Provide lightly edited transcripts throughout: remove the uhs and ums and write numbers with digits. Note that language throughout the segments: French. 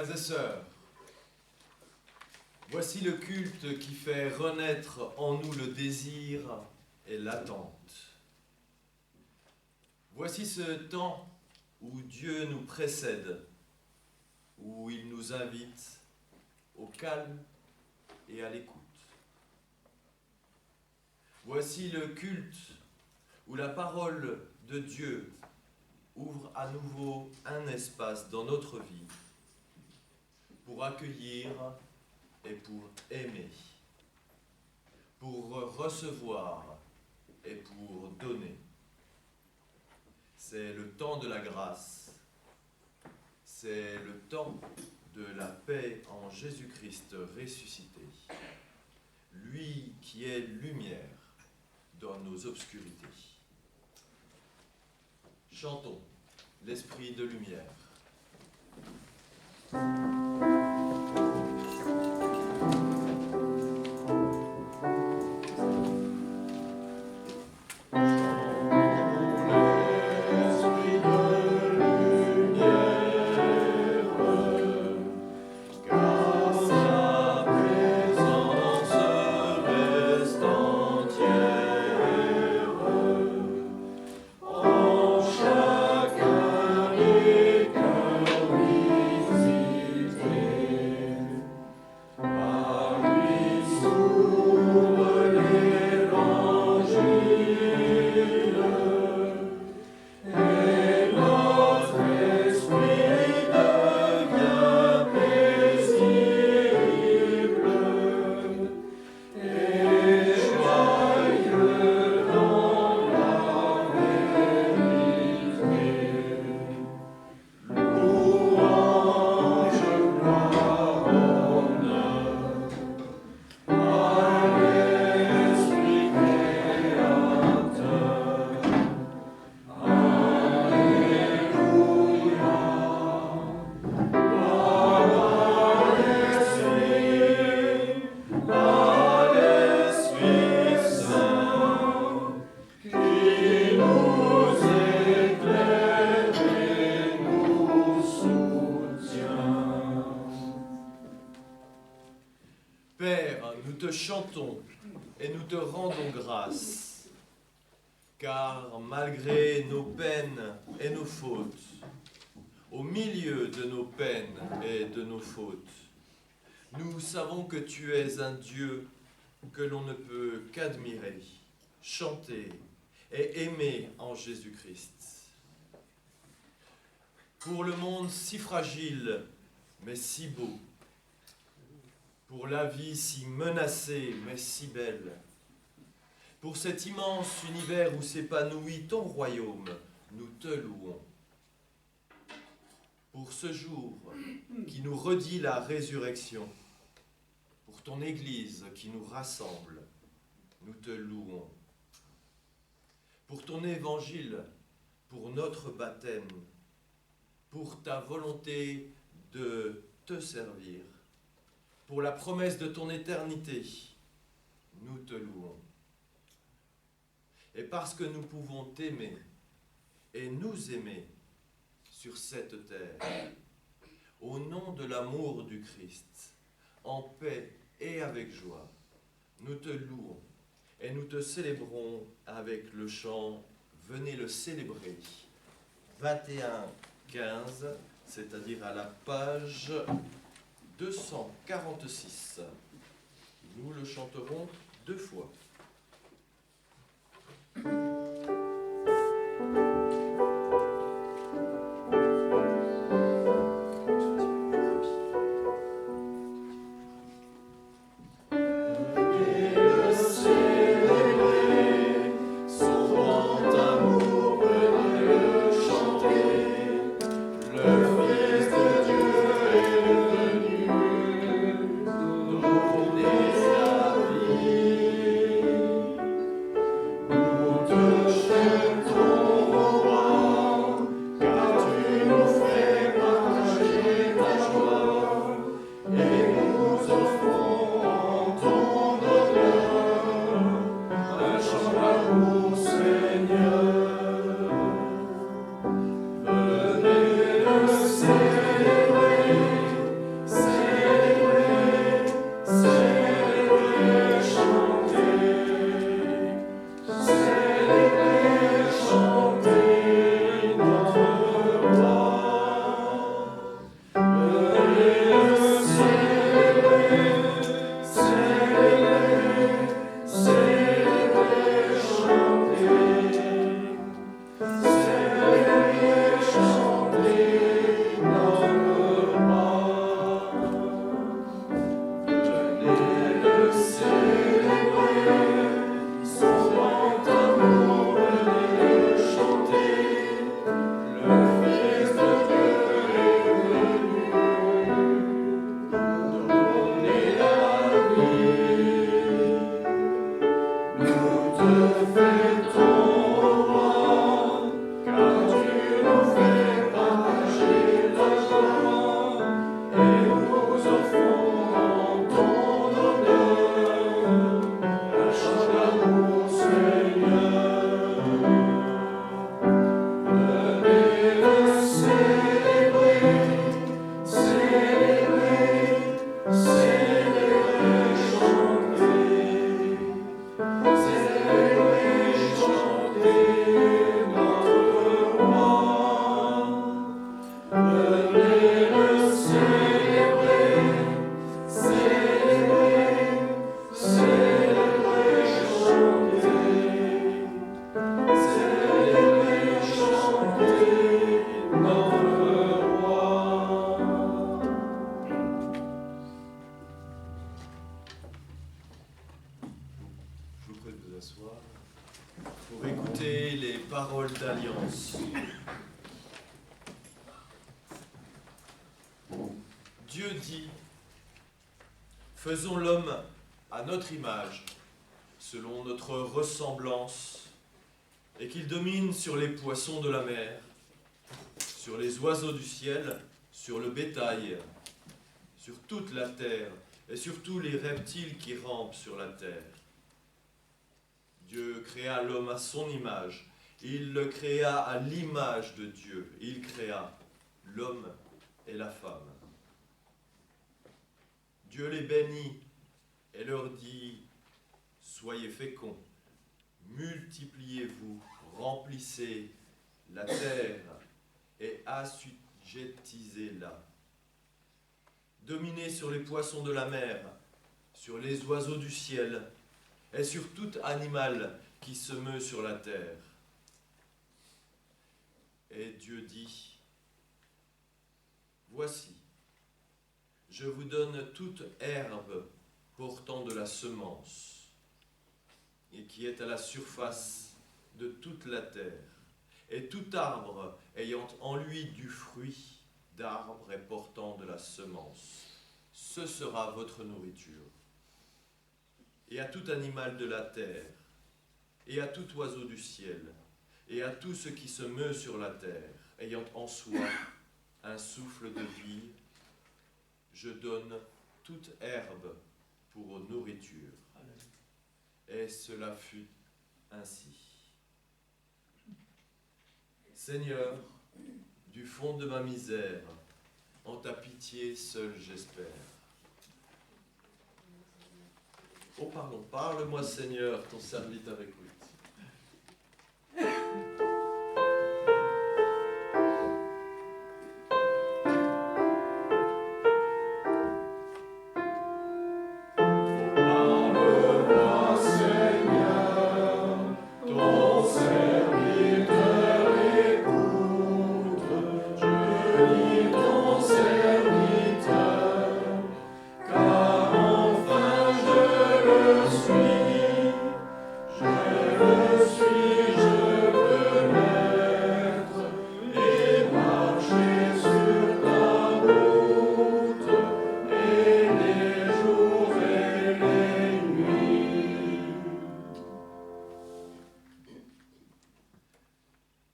Frères et sœurs, voici le culte qui fait renaître en nous le désir et l'attente. Voici ce temps où Dieu nous précède, où il nous invite au calme et à l'écoute. Voici le culte où la parole de Dieu ouvre à nouveau un espace dans notre vie pour accueillir et pour aimer, pour recevoir et pour donner. C'est le temps de la grâce, c'est le temps de la paix en Jésus-Christ ressuscité, lui qui est lumière dans nos obscurités. Chantons l'esprit de lumière. Chantons et nous te rendons grâce, car malgré nos peines et nos fautes, au milieu de nos peines et de nos fautes, nous savons que tu es un Dieu que l'on ne peut qu'admirer, chanter et aimer en Jésus-Christ. Pour le monde si fragile, mais si beau, pour la vie si menacée, mais si belle, pour cet immense univers où s'épanouit ton royaume, nous te louons. Pour ce jour qui nous redit la résurrection, pour ton Église qui nous rassemble, nous te louons. Pour ton évangile, pour notre baptême, pour ta volonté de te servir, pour la promesse de ton éternité, nous te louons. Et parce que nous pouvons t'aimer et nous aimer sur cette terre, au nom de l'amour du Christ, en paix et avec joie, nous te louons et nous te célébrons avec le chant « Venez le célébrer » 21-15, c'est-à-dire à la page 246. Nous le chanterons 2 fois. Amen. asseoir pour écouter les paroles d'alliance. Dieu dit, faisons l'homme à notre image, selon notre ressemblance, et qu'il domine sur les poissons de la mer, sur les oiseaux du ciel, sur le bétail, sur toute la terre, et sur tous les reptiles qui rampent sur la terre. Dieu créa l'homme à son image. Il le créa à l'image de Dieu. Il créa l'homme et la femme. Dieu les bénit et leur dit, soyez féconds, multipliez-vous, remplissez la terre et assujettisez-la. Dominez sur les poissons de la mer, sur les oiseaux du ciel, et sur tout animal qui se meut sur la terre. Et Dieu dit, voici, je vous donne toute herbe portant de la semence, et qui est à la surface de toute la terre, et tout arbre ayant en lui du fruit d'arbre et portant de la semence. Ce sera votre nourriture. Et à tout animal de la terre, et à tout oiseau du ciel, et à tout ce qui se meut sur la terre, ayant en soi un souffle de vie, je donne toute herbe pour nourriture. Et cela fut ainsi. Seigneur, du fond de ma misère, en ta pitié seul j'espère. Oh pardon, parle-moi Seigneur, ton serviteur écoute.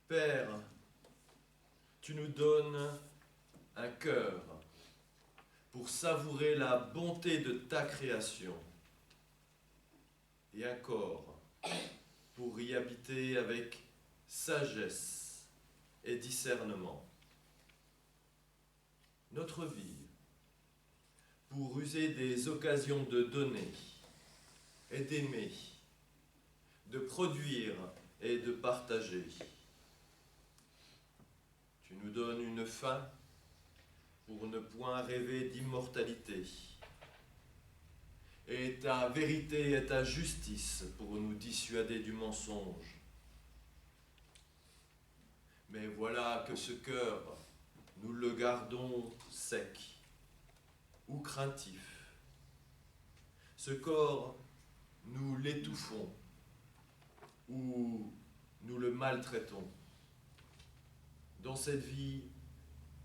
Père, tu nous donnes un cœur pour savourer la bonté de ta création et un corps pour y habiter avec sagesse et discernement. Notre vie pour user des occasions de donner et d'aimer, de produire et de partager. Tu nous donnes une faim pour ne point rêver d'immortalité, et ta vérité et ta justice pour nous dissuader du mensonge. Mais voilà que ce cœur, nous le gardons sec ou craintif. Ce corps, nous l'étouffons ou nous le maltraitons. Dans cette vie,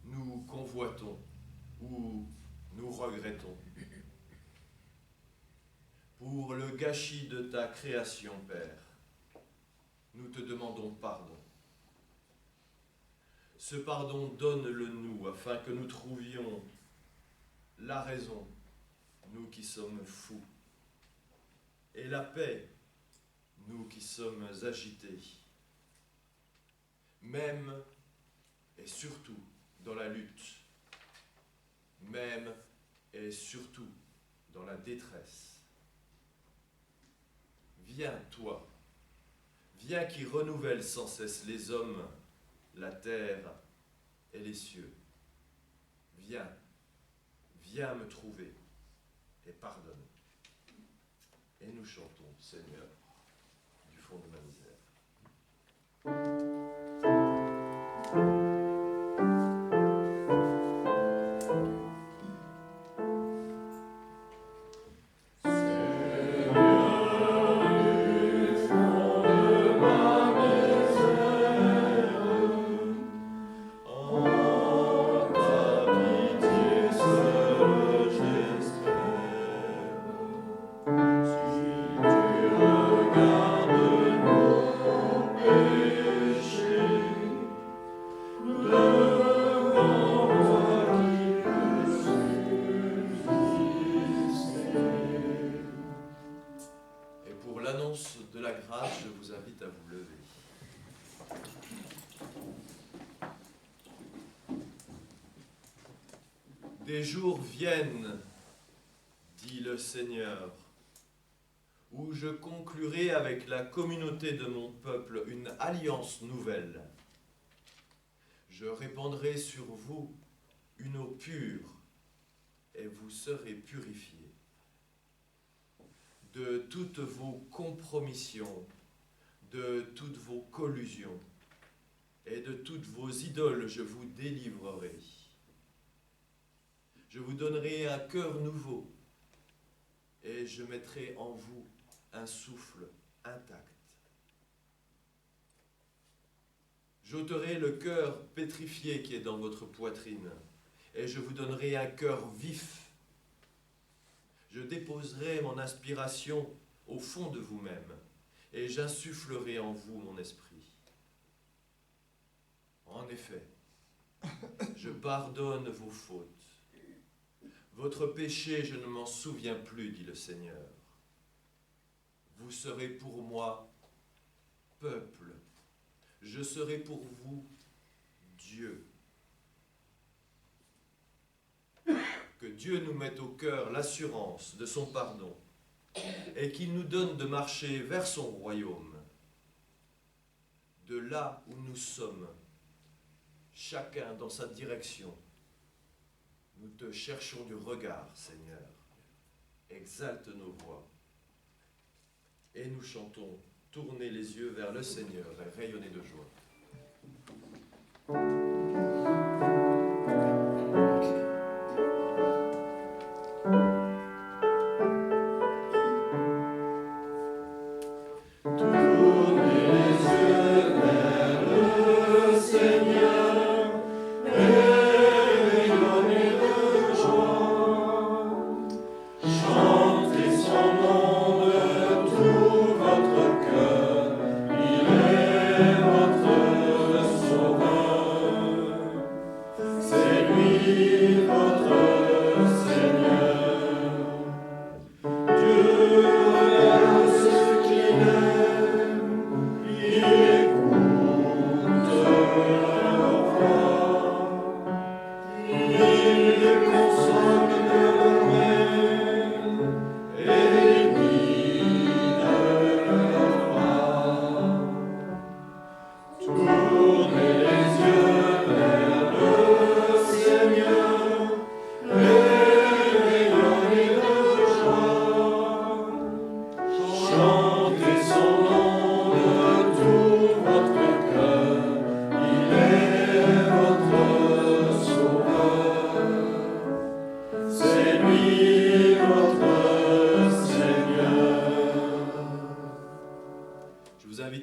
nous convoitons ou nous regrettons. Pour le gâchis de ta création, Père, nous te demandons pardon. Ce pardon, donne-le-nous afin que nous trouvions la raison, nous qui sommes fous, et la paix, nous qui sommes agités, même et surtout dans la lutte, même et surtout dans la détresse. Viens, toi, viens qui renouvelle sans cesse les hommes, la terre et les cieux. Viens, viens me trouver et pardonne. Et nous chantons, Seigneur, du fond de ma misère. Seigneur, Pour l'annonce de la grâce, je vous invite à vous lever. Des jours viennent, dit le Seigneur, où je conclurai avec la communauté de mon peuple une alliance nouvelle. Je répandrai sur vous une eau pure, et vous serez purifiés. De toutes vos compromissions, de toutes vos collusions, et de toutes vos idoles, je vous délivrerai. Je vous donnerai un cœur nouveau, et je mettrai en vous un souffle intact. J'ôterai le cœur pétrifié qui est dans votre poitrine, et je vous donnerai un cœur vif. Je déposerai mon inspiration au fond de vous-même, et j'insufflerai en vous mon esprit. En effet, je pardonne vos fautes. Votre péché, je ne m'en souviens plus, dit le Seigneur. Vous serez pour moi peuple. Je serai pour vous Dieu. Que Dieu nous mette au cœur l'assurance de son pardon et qu'il nous donne de marcher vers son royaume. De là où nous sommes, chacun dans sa direction, nous te cherchons du regard, Seigneur. Exalte nos voix. Et nous chantons, tournez les yeux vers le Seigneur et rayonnez de joie.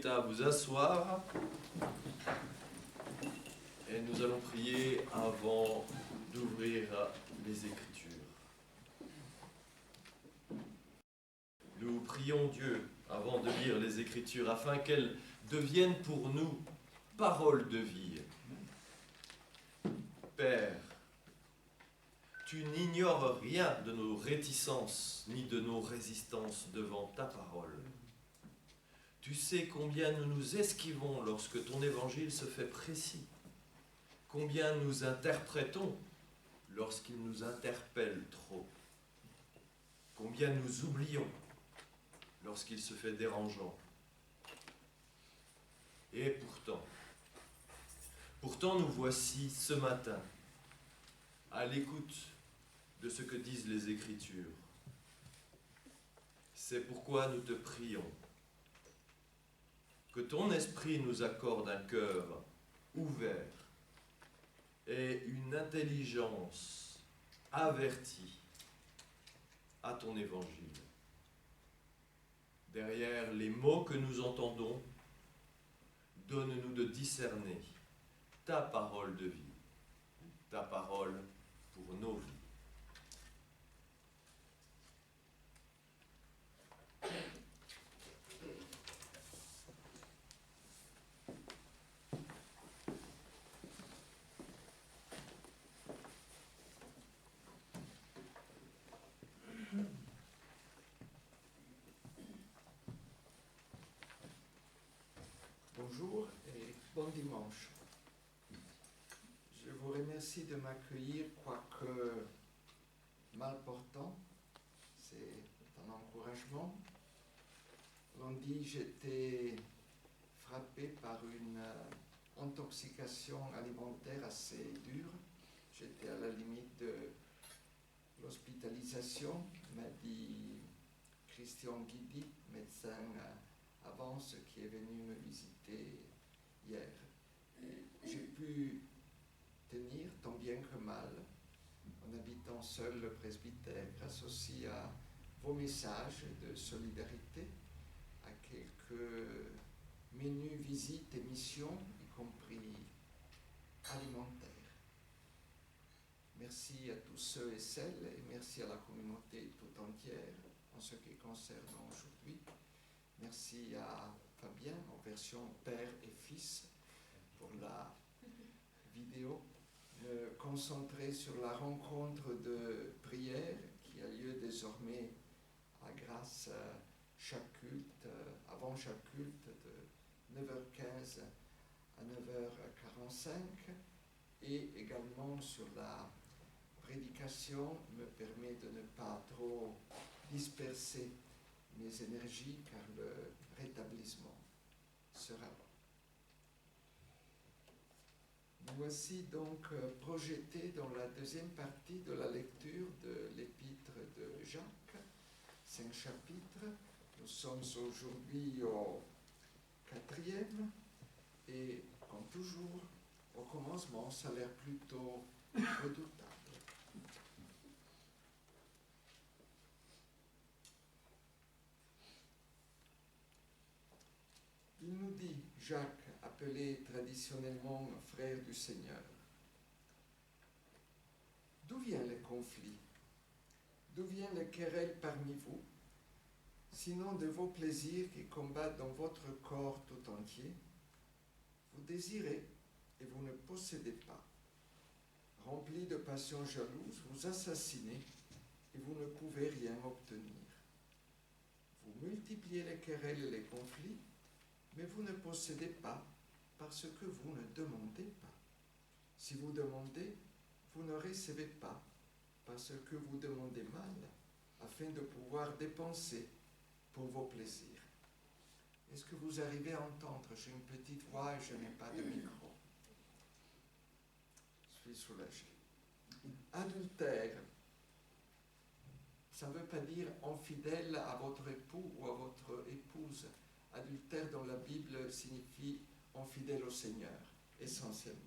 À vous asseoir et nous allons prier avant d'ouvrir les Écritures. Nous prions Dieu avant de lire les Écritures afin qu'elles deviennent pour nous paroles de vie. Père, tu n'ignores rien de nos réticences ni de nos résistances devant ta parole. Tu sais combien nous nous esquivons lorsque ton évangile se fait précis, combien nous interprétons lorsqu'il nous interpelle trop, combien nous oublions lorsqu'il se fait dérangeant. Et pourtant nous voici ce matin à l'écoute de ce que disent les Écritures. C'est pourquoi nous te prions. Que ton esprit nous accorde un cœur ouvert et une intelligence avertie à ton évangile. Derrière les mots que nous entendons, donne-nous de discerner ta parole de vie, ta parole pour nos vies. Bonjour et bon dimanche. Je vous remercie de m'accueillir, quoique mal portant. C'est un encouragement. Lundi, j'étais frappé par une intoxication alimentaire assez dure. J'étais à la limite de l'hospitalisation, m'a dit Christian Guidi, médecin Avance, qui est venu me visiter hier. J'ai pu tenir tant bien que mal en habitant seul le presbytère, grâce aussi à vos messages de solidarité, à quelques menus, visites et missions, y compris alimentaires. Merci à tous ceux et celles, et merci à la communauté tout entière en ce qui concerne aujourd'hui. Merci à Fabien en version père et fils pour la vidéo. Me concentrer sur la rencontre de prière qui a lieu désormais à Grasse chaque culte, avant chaque culte de 9h15 à 9h45, et également sur la prédication me permet de ne pas trop disperser mes énergies car le rétablissement sera bon. Nous voici donc projetés dans la deuxième partie de la lecture de l'épître de Jacques, 5 chapitres. Nous sommes aujourd'hui au 4e et comme toujours, au commencement, ça a l'air plutôt redoutable. Il nous dit, Jacques, appelé traditionnellement frère du Seigneur, d'où viennent les conflits? D'où viennent les querelles parmi vous? Sinon de vos plaisirs qui combattent dans votre corps tout entier. Vous désirez et vous ne possédez pas. Remplis de passions jalouses, vous assassinez et vous ne pouvez rien obtenir. Vous multipliez les querelles et les conflits, mais vous ne possédez pas parce que vous ne demandez pas. Si vous demandez, vous ne recevez pas parce que vous demandez mal, afin de pouvoir dépenser pour vos plaisirs. Est-ce que vous arrivez à entendre? J'ai une petite voix et je n'ai pas de micro. Je suis soulagé. Adultère, ça ne veut pas dire infidèle à votre époux ou à votre épouse. Adultère dans la Bible signifie infidèle au Seigneur, essentiellement.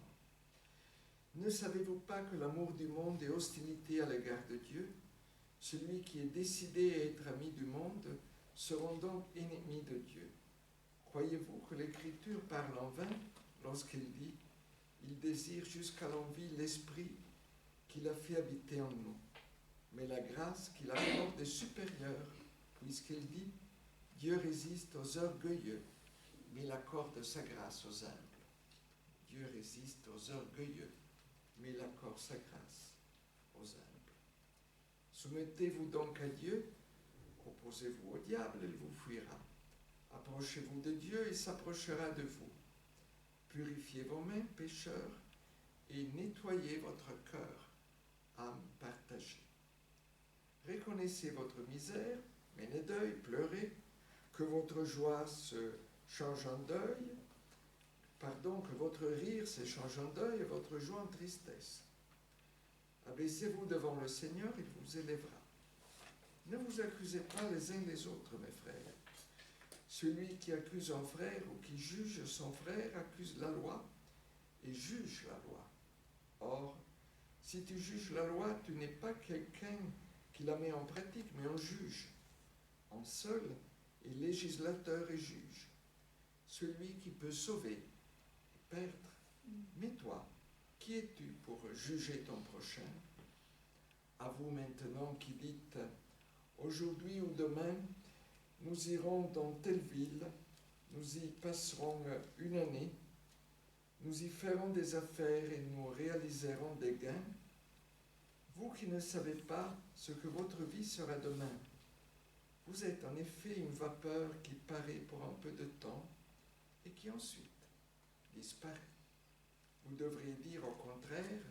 Ne savez-vous pas que l'amour du monde est hostilité à l'égard de Dieu? Celui qui est décidé à être ami du monde sera donc ennemi de Dieu. Croyez-vous que l'Écriture parle en vain lorsqu'elle dit « Il désire jusqu'à l'envie l'Esprit qu'il a fait habiter en nous, mais la grâce qu'il accorde est supérieure, puisqu'elle dit « Dieu résiste aux orgueilleux, mais il accorde sa grâce aux humbles. » Dieu résiste aux orgueilleux, mais il accorde sa grâce aux humbles. Soumettez-vous donc à Dieu, opposez-vous au diable, il vous fuira. Approchez-vous de Dieu, il s'approchera de vous. Purifiez vos mains, pécheurs, et nettoyez votre cœur, âme partagée. Reconnaissez votre misère, menez deuil, pleurez, que votre joie se change en deuil, que votre rire se change en deuil et votre joie en tristesse. Abaissez-vous devant le Seigneur, il vous élèvera. Ne vous accusez pas les uns les autres, mes frères. Celui qui accuse un frère ou qui juge son frère accuse la loi et juge la loi. Or, si tu juges la loi, tu n'es pas quelqu'un qui la met en pratique, mais un juge. Un seul est législateur et juge. Celui qui peut sauver et perdre. Mais toi, qui es-tu pour juger ton prochain? À vous maintenant qui dites, aujourd'hui ou demain, nous irons dans telle ville, nous y passerons une année, nous y ferons des affaires et nous réaliserons des gains. Vous qui ne savez pas ce que votre vie sera demain, vous êtes en effet une vapeur qui paraît pour un peu de temps et qui ensuite disparaît. Vous devriez dire au contraire,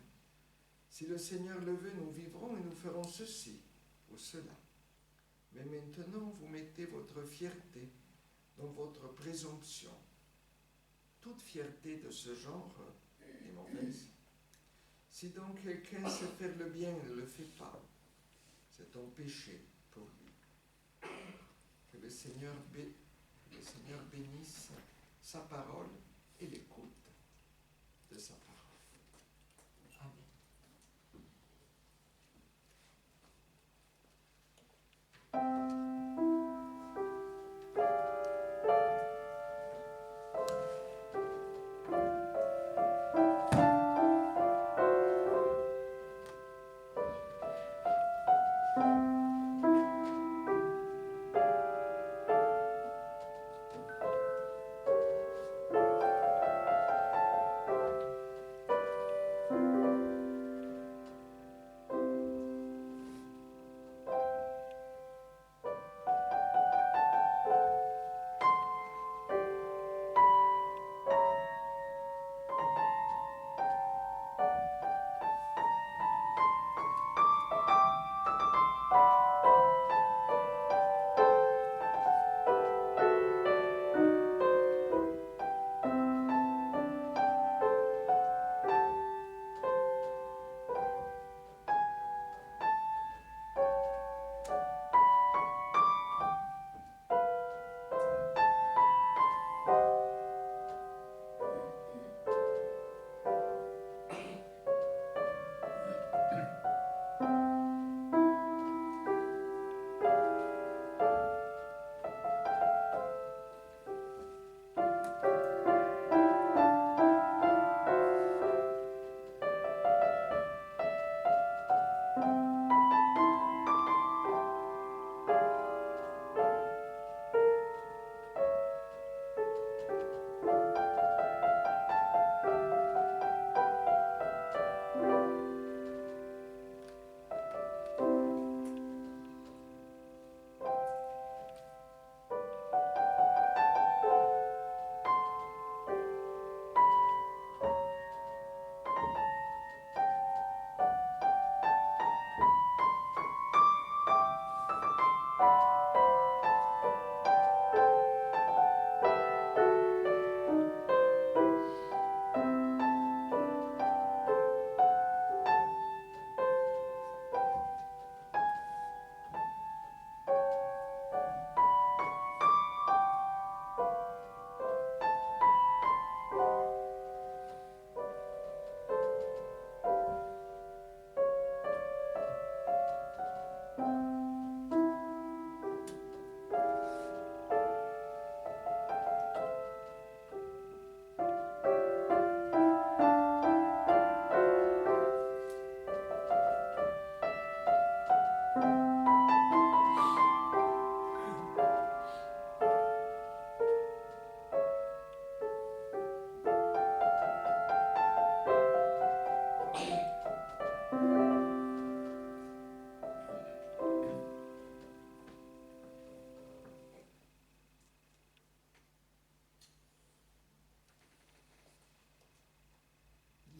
si le Seigneur le veut, nous vivrons et nous ferons ceci ou cela. Mais maintenant, vous mettez votre fierté dans votre présomption. Toute fierté de ce genre est mauvaise. Si donc quelqu'un sait faire le bien et ne le fait pas, c'est un péché pour lui. Que le Seigneur bénisse sa parole et l'écoute de sa parole. Amen.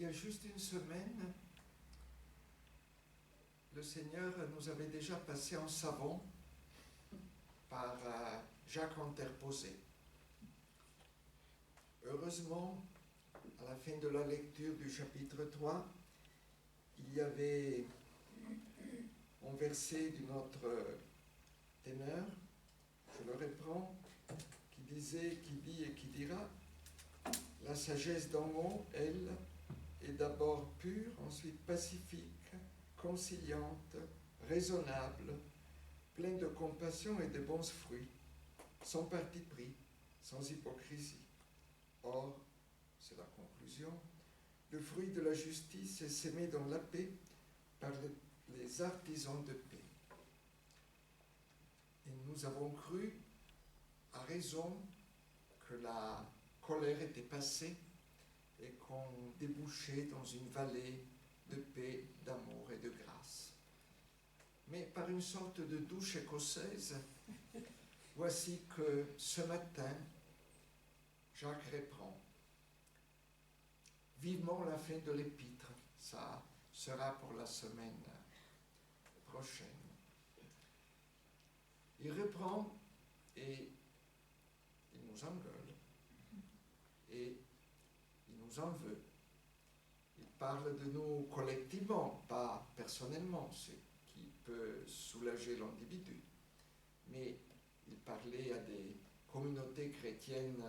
Il y a juste une semaine, le Seigneur nous avait déjà passé en savon par Jacques Interposé. Heureusement, à la fin de la lecture du chapitre 3, il y avait un verset d'une autre ténor, je le reprends, qui dit et qui dira « La sagesse d'en haut, elle, est d'abord pure, ensuite pacifique, conciliante, raisonnable, pleine de compassion et de bons fruits, sans parti pris, sans hypocrisie. Or, c'est la conclusion, le fruit de la justice est sémé dans la paix par les artisans de paix. Et nous avons cru, à raison, que la colère était passée et qu'on débouchait dans une vallée de paix, d'amour et de grâce. Mais par une sorte de douche écossaise, voici que ce matin, Jacques reprend. Vivement la fin de l'épître, ça sera pour la semaine prochaine. Il reprend et il nous engueule et il nous en veut. Il parle de nous collectivement, pas personnellement, ce qui peut soulager l'individu. Mais il parlait à des communautés chrétiennes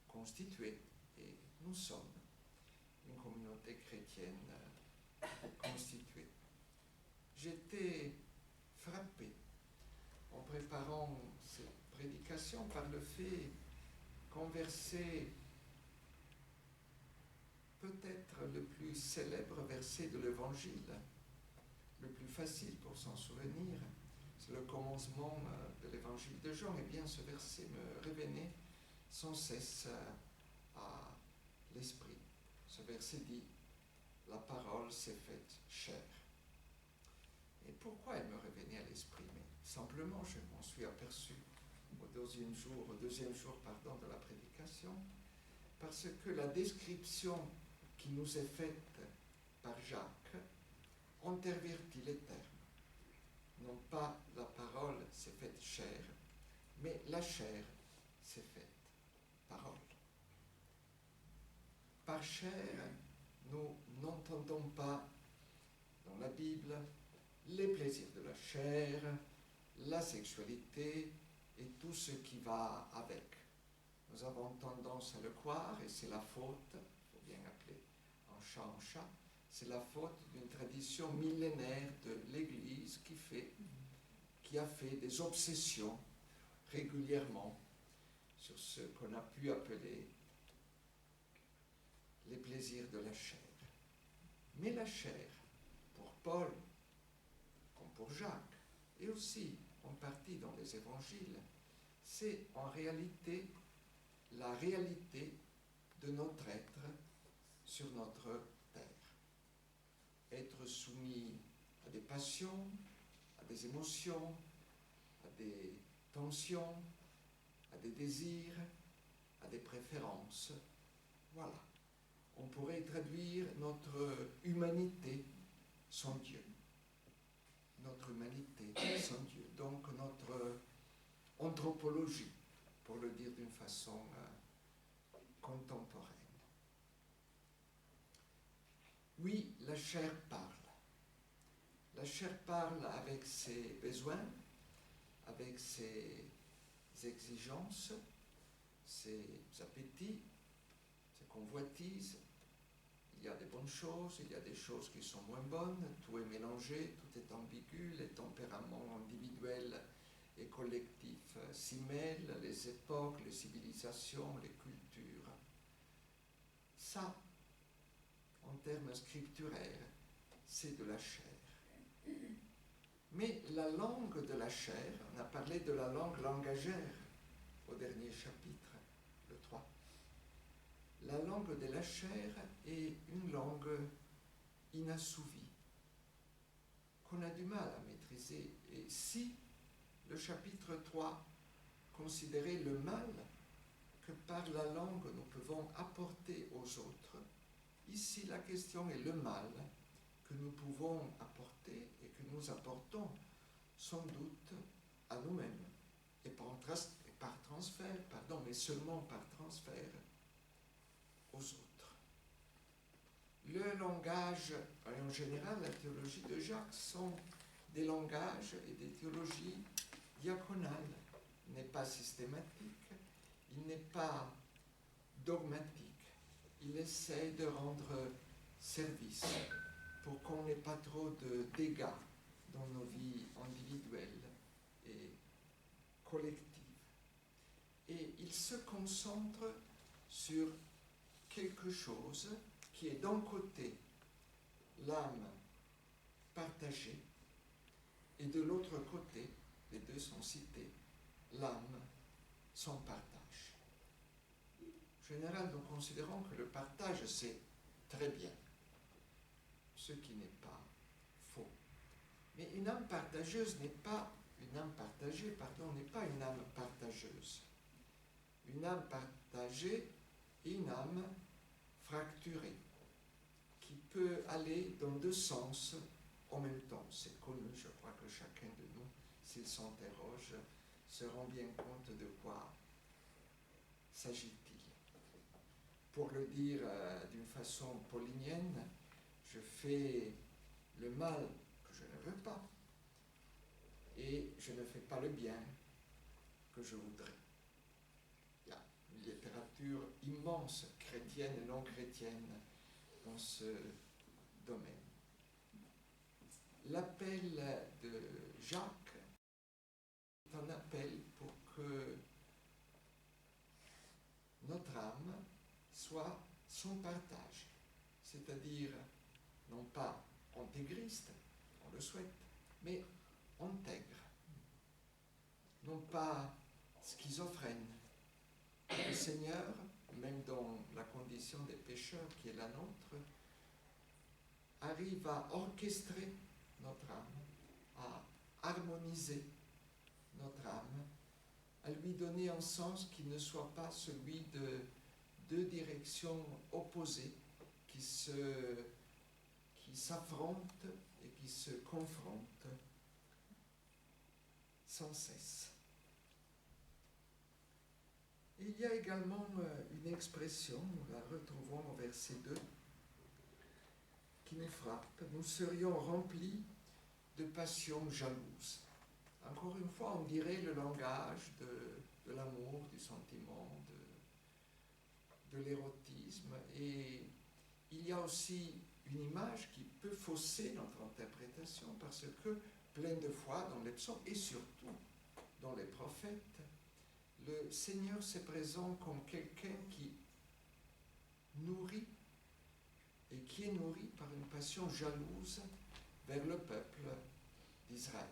constituées et nous sommes une communauté chrétienne constituée. J'étais frappé en préparant cette prédication par le fait qu'un verset, peut-être le plus célèbre verset de l'Évangile, le plus facile pour s'en souvenir, c'est le commencement de l'Évangile de Jean, et bien ce verset me revenait sans cesse à l'esprit. Ce verset dit « La parole s'est faite chair ». Et pourquoi elle me revenait à l'esprit? Mais simplement, je m'en suis aperçu au deuxième jour de la prédication, parce que la description qui nous est faite par Jacques intervertit les termes. Non pas la parole s'est faite chair, mais la chair s'est faite parole. Par chair, nous n'entendons pas dans la Bible les plaisirs de la chair, la sexualité et tout ce qui va avec. Nous avons tendance à le croire et c'est la faute, il faut bien appeler un chat, c'est la faute d'une tradition millénaire de l'Église qui a fait des obsessions régulièrement sur ce qu'on a pu appeler les plaisirs de la chair. Mais la chair, pour Paul, comme pour Jacques, et aussi en partie dans les évangiles, c'est en réalité la réalité de notre être sur notre terre. Être soumis à des passions, à des émotions, à des tensions, à des désirs, à des préférences. Voilà. On pourrait traduire notre humanité sans Dieu. Notre humanité sans Dieu. Donc notre anthropologie, pour le dire d'une façon contemporaine. Oui, la chair parle. La chair parle avec ses besoins, avec ses exigences, ses appétits, ses convoitises. Il y a des bonnes choses, il y a des choses qui sont moins bonnes, tout est mélangé, tout est ambigu, les tempéraments individuels et collectifs s'y mêlent, les époques, les civilisations, les cultures. Ça, en termes scripturaires, c'est de la chair. Mais la langue de la chair, on a parlé de la langue langagère au dernier chapitre, le 3. La langue de la chair est une langue inassouvie, qu'on a du mal à maîtriser. Et si le chapitre 3 considérait le mal que par la langue nous pouvons apporter aux autres, ici la question est le mal que nous pouvons apporter et que nous apportons sans doute à nous-mêmes et par transfert, mais seulement par transfert aux autres. Le langage, en général, la théologie de Jacques sont des langages et des théologies diaconales. Il n'est pas systématique, il n'est pas dogmatique. Il essaie de rendre service pour qu'on n'ait pas trop de dégâts dans nos vies individuelles et collectives. Et il se concentre sur quelque chose qui est d'un côté l'âme partagée et de l'autre côté, les deux sont cités, l'âme sans partage. En général, nous considérons que le partage, c'est très bien, ce qui n'est pas faux. Mais une âme partageuse n'est pas une âme partagée, n'est pas une âme partageuse. une âme partagée et une âme fracturée, qui peut aller dans deux sens en même temps. C'est connu, je crois que chacun de nous, s'il s'interroge, se rend bien compte de quoi s'agit-il. Pour le dire d'une façon paulinienne, je fais le mal que je ne veux pas et je ne fais pas le bien que je voudrais. Il y a une littérature immense, chrétienne et non chrétienne, dans ce domaine. L'appel de Jacques est un appel pour que notre âme soit son partage, c'est-à-dire non pas intégriste, on le souhaite, mais intègre, non pas schizophrène. Le Seigneur, même dans la condition des pécheurs qui est la nôtre, arrive à orchestrer notre âme, à harmoniser notre âme, à lui donner un sens qui ne soit pas celui de deux directions opposées qui s'affrontent et qui se confrontent sans cesse. Et il y a également une expression, nous la retrouvons au verset 2, qui nous frappe. Nous serions remplis de passions jalouses. Encore une fois, on dirait le langage de l'amour, du sentiment, de l'érotisme. Et il y a aussi une image qui peut fausser notre interprétation parce que plein de fois dans les psaumes et surtout dans les prophètes, le Seigneur se présente comme quelqu'un qui nourrit et qui est nourri par une passion jalouse vers le peuple d'Israël.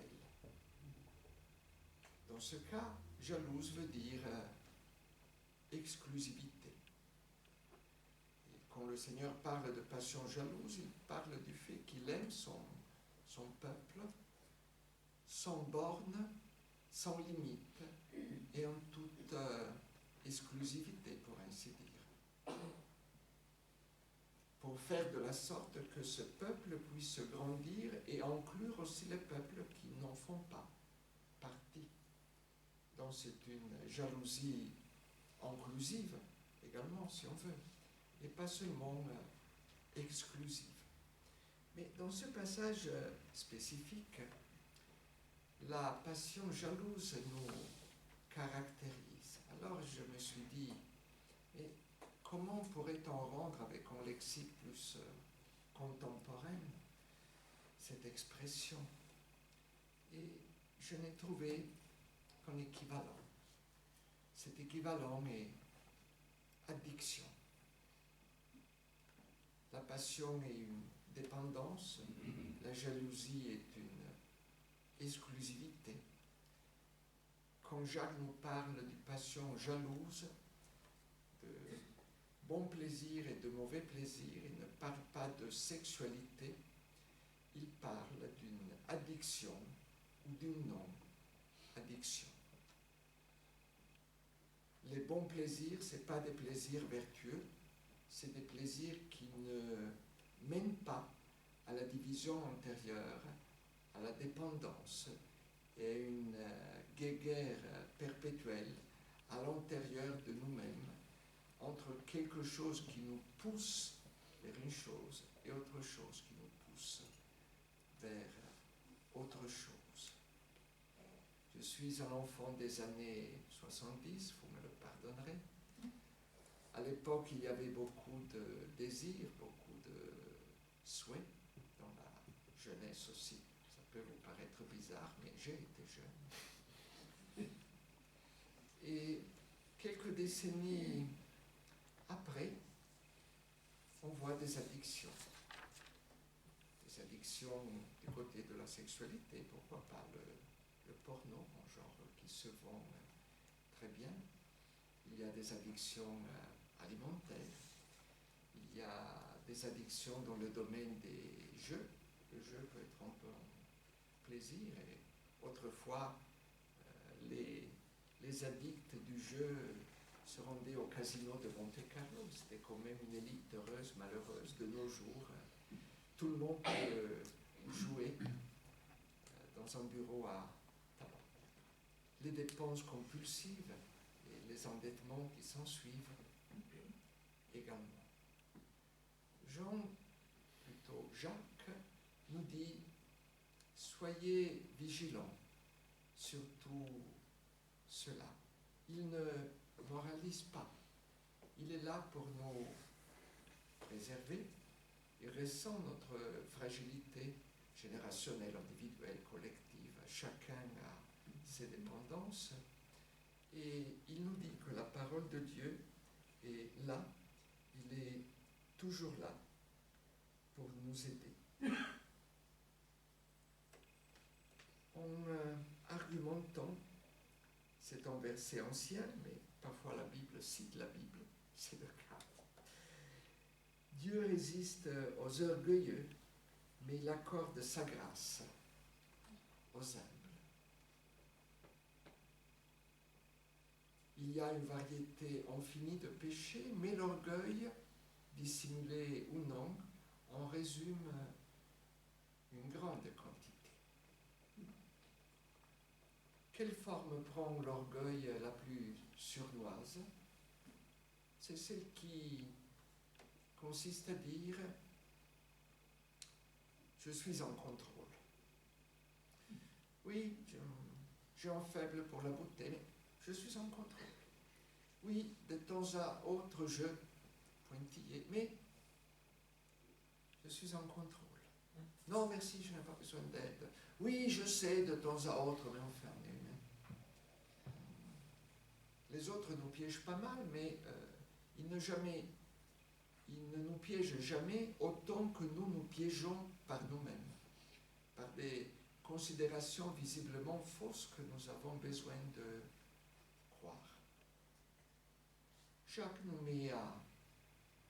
Dans ce cas, jalouse veut dire exclusivité. Et quand le Seigneur parle de passion jalouse, il parle du fait qu'il aime son peuple sans borne, sans limite et en toute exclusivité, pour ainsi dire. Pour faire de la sorte que ce peuple puisse grandir et inclure aussi les peuples qui n'en font pas partie. Donc c'est une jalousie inclusive également, si on veut, et pas seulement exclusive. Mais dans ce passage spécifique, la passion jalouse nous caractérise. Alors je me suis dit, mais comment pourrait-on rendre avec un lexique plus contemporain cette expression? Et je n'ai trouvé qu'un équivalent. Cet équivalent est addiction. La passion est une dépendance, la jalousie est une exclusivité. Quand Jacques nous parle de passion jalouse, de bon plaisir et de mauvais plaisir, il ne parle pas de sexualité, il parle d'une addiction ou d'une non-addiction. Les bons plaisirs, ce n'est pas des plaisirs vertueux, c'est des plaisirs qui ne mènent pas à la division intérieure, à la dépendance et à une guéguerre perpétuelle à l'intérieur de nous-mêmes, entre quelque chose qui nous pousse vers une chose et autre chose qui nous pousse vers autre chose. Je suis un enfant des années 70, vous me le pardonnerez. À l'époque, il y avait beaucoup de désirs, beaucoup de souhaits dans la jeunesse aussi. Ça peut vous paraître bizarre, mais j'ai été jeune. Et quelques décennies après, on voit des addictions. Des addictions du côté de la sexualité, pourquoi pas le porno, un genre qui se vend très bien. Il y a des addictions alimentaires. Il y a des addictions dans le domaine des jeux. Le jeu peut être un peu un plaisir et autrefois les addicts du jeu se casino de Monte-Carlo. C'était quand même une élite heureuse, malheureuse de nos jours. Tout le monde peut jouer dans un bureau à tabac. Les dépenses compulsives et les endettements qui s'en suivent également. Jacques nous dit « Soyez vigilants sur tout cela ». Il ne moralise pas. Il est là pour nous préserver. Il ressent notre fragilité générationnelle, individuelle, collective. Chacun a ses dépendances. Et il nous dit que la parole de Dieu est là. Il est toujours là pour nous aider. En argumentant, c'est un verset ancien, mais parfois la Bible cite la Bible, c'est le cas. Dieu résiste aux orgueilleux, mais il accorde sa grâce aux humbles. Il y a une variété infinie de péchés, mais l'orgueil, dissimulé ou non, en résume une grande quantité. Quelle forme prend l'orgueil la plus sournoise? C'est celle qui consiste à dire « je suis en contrôle ». Oui, j'ai un faible pour la beauté, mais je suis en contrôle. Oui, de temps à autre, je pointillé, mais je suis en contrôle. Non, merci, je n'ai pas besoin d'aide. Oui, je sais, de temps à autre, mais enfin, les autres nous piègent pas mal, mais ils ne nous piègent jamais autant que nous nous piégeons par nous-mêmes, par des considérations visiblement fausses que nous avons besoin de croire. Jacques nous met à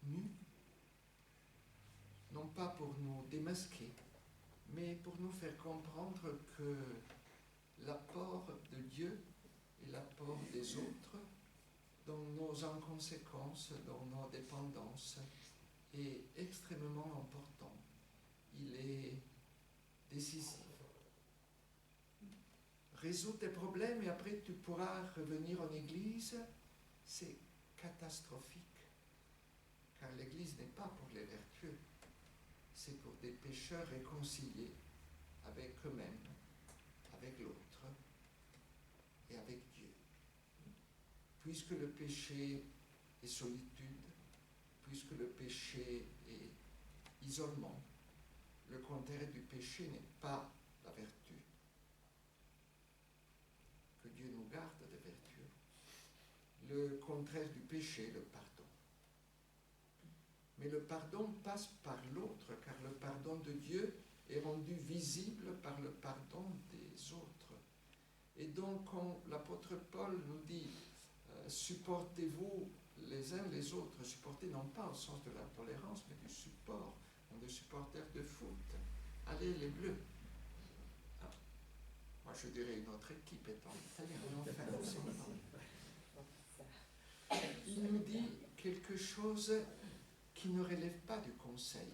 nu, non pas pour nous démasquer, mais pour nous faire comprendre que l'apport de Dieu et l'apport des autres dans nos inconséquences, dans nos dépendances, est extrêmement important. Il est décisif. Résous tes problèmes et après tu pourras revenir en Église, c'est catastrophique. Car l'Église n'est pas pour les vertueux, c'est pour des pécheurs réconciliés avec eux-mêmes, avec l'autre et avec Dieu. Puisque le péché est solitude, puisque le péché est isolement, le contraire du péché n'est pas la vertu. Que Dieu nous garde de vertu. Le contraire du péché, le pardon. Mais le pardon passe par l'autre, car le pardon de Dieu est rendu visible par le pardon des autres. Et donc, quand l'apôtre Paul nous dit supportez-vous les uns les autres, supporter non pas au sens de la tolérance, mais du support, des supporters de foot. Allez les Bleus. Ah. Moi je dirais une autre équipe étant italien, enfin, il nous dit quelque chose qui ne relève pas du conseil,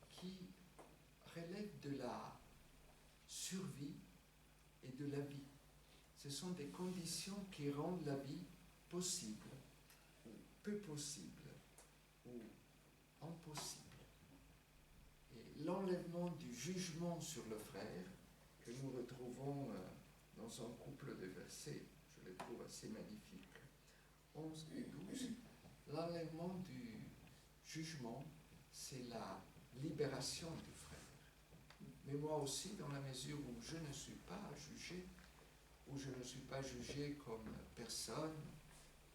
qui relève de la survie et de la vie. Ce sont des conditions qui rendent la vie possible, ou peu possible, ou impossible. Et l'enlèvement du jugement sur le frère, que nous retrouvons dans un couple de versets, je les trouve assez magnifiques, 11 et 12, l'enlèvement du jugement, c'est la libération du frère. Mais moi aussi, dans la mesure où je ne suis pas jugé, où je ne suis pas jugé comme personne,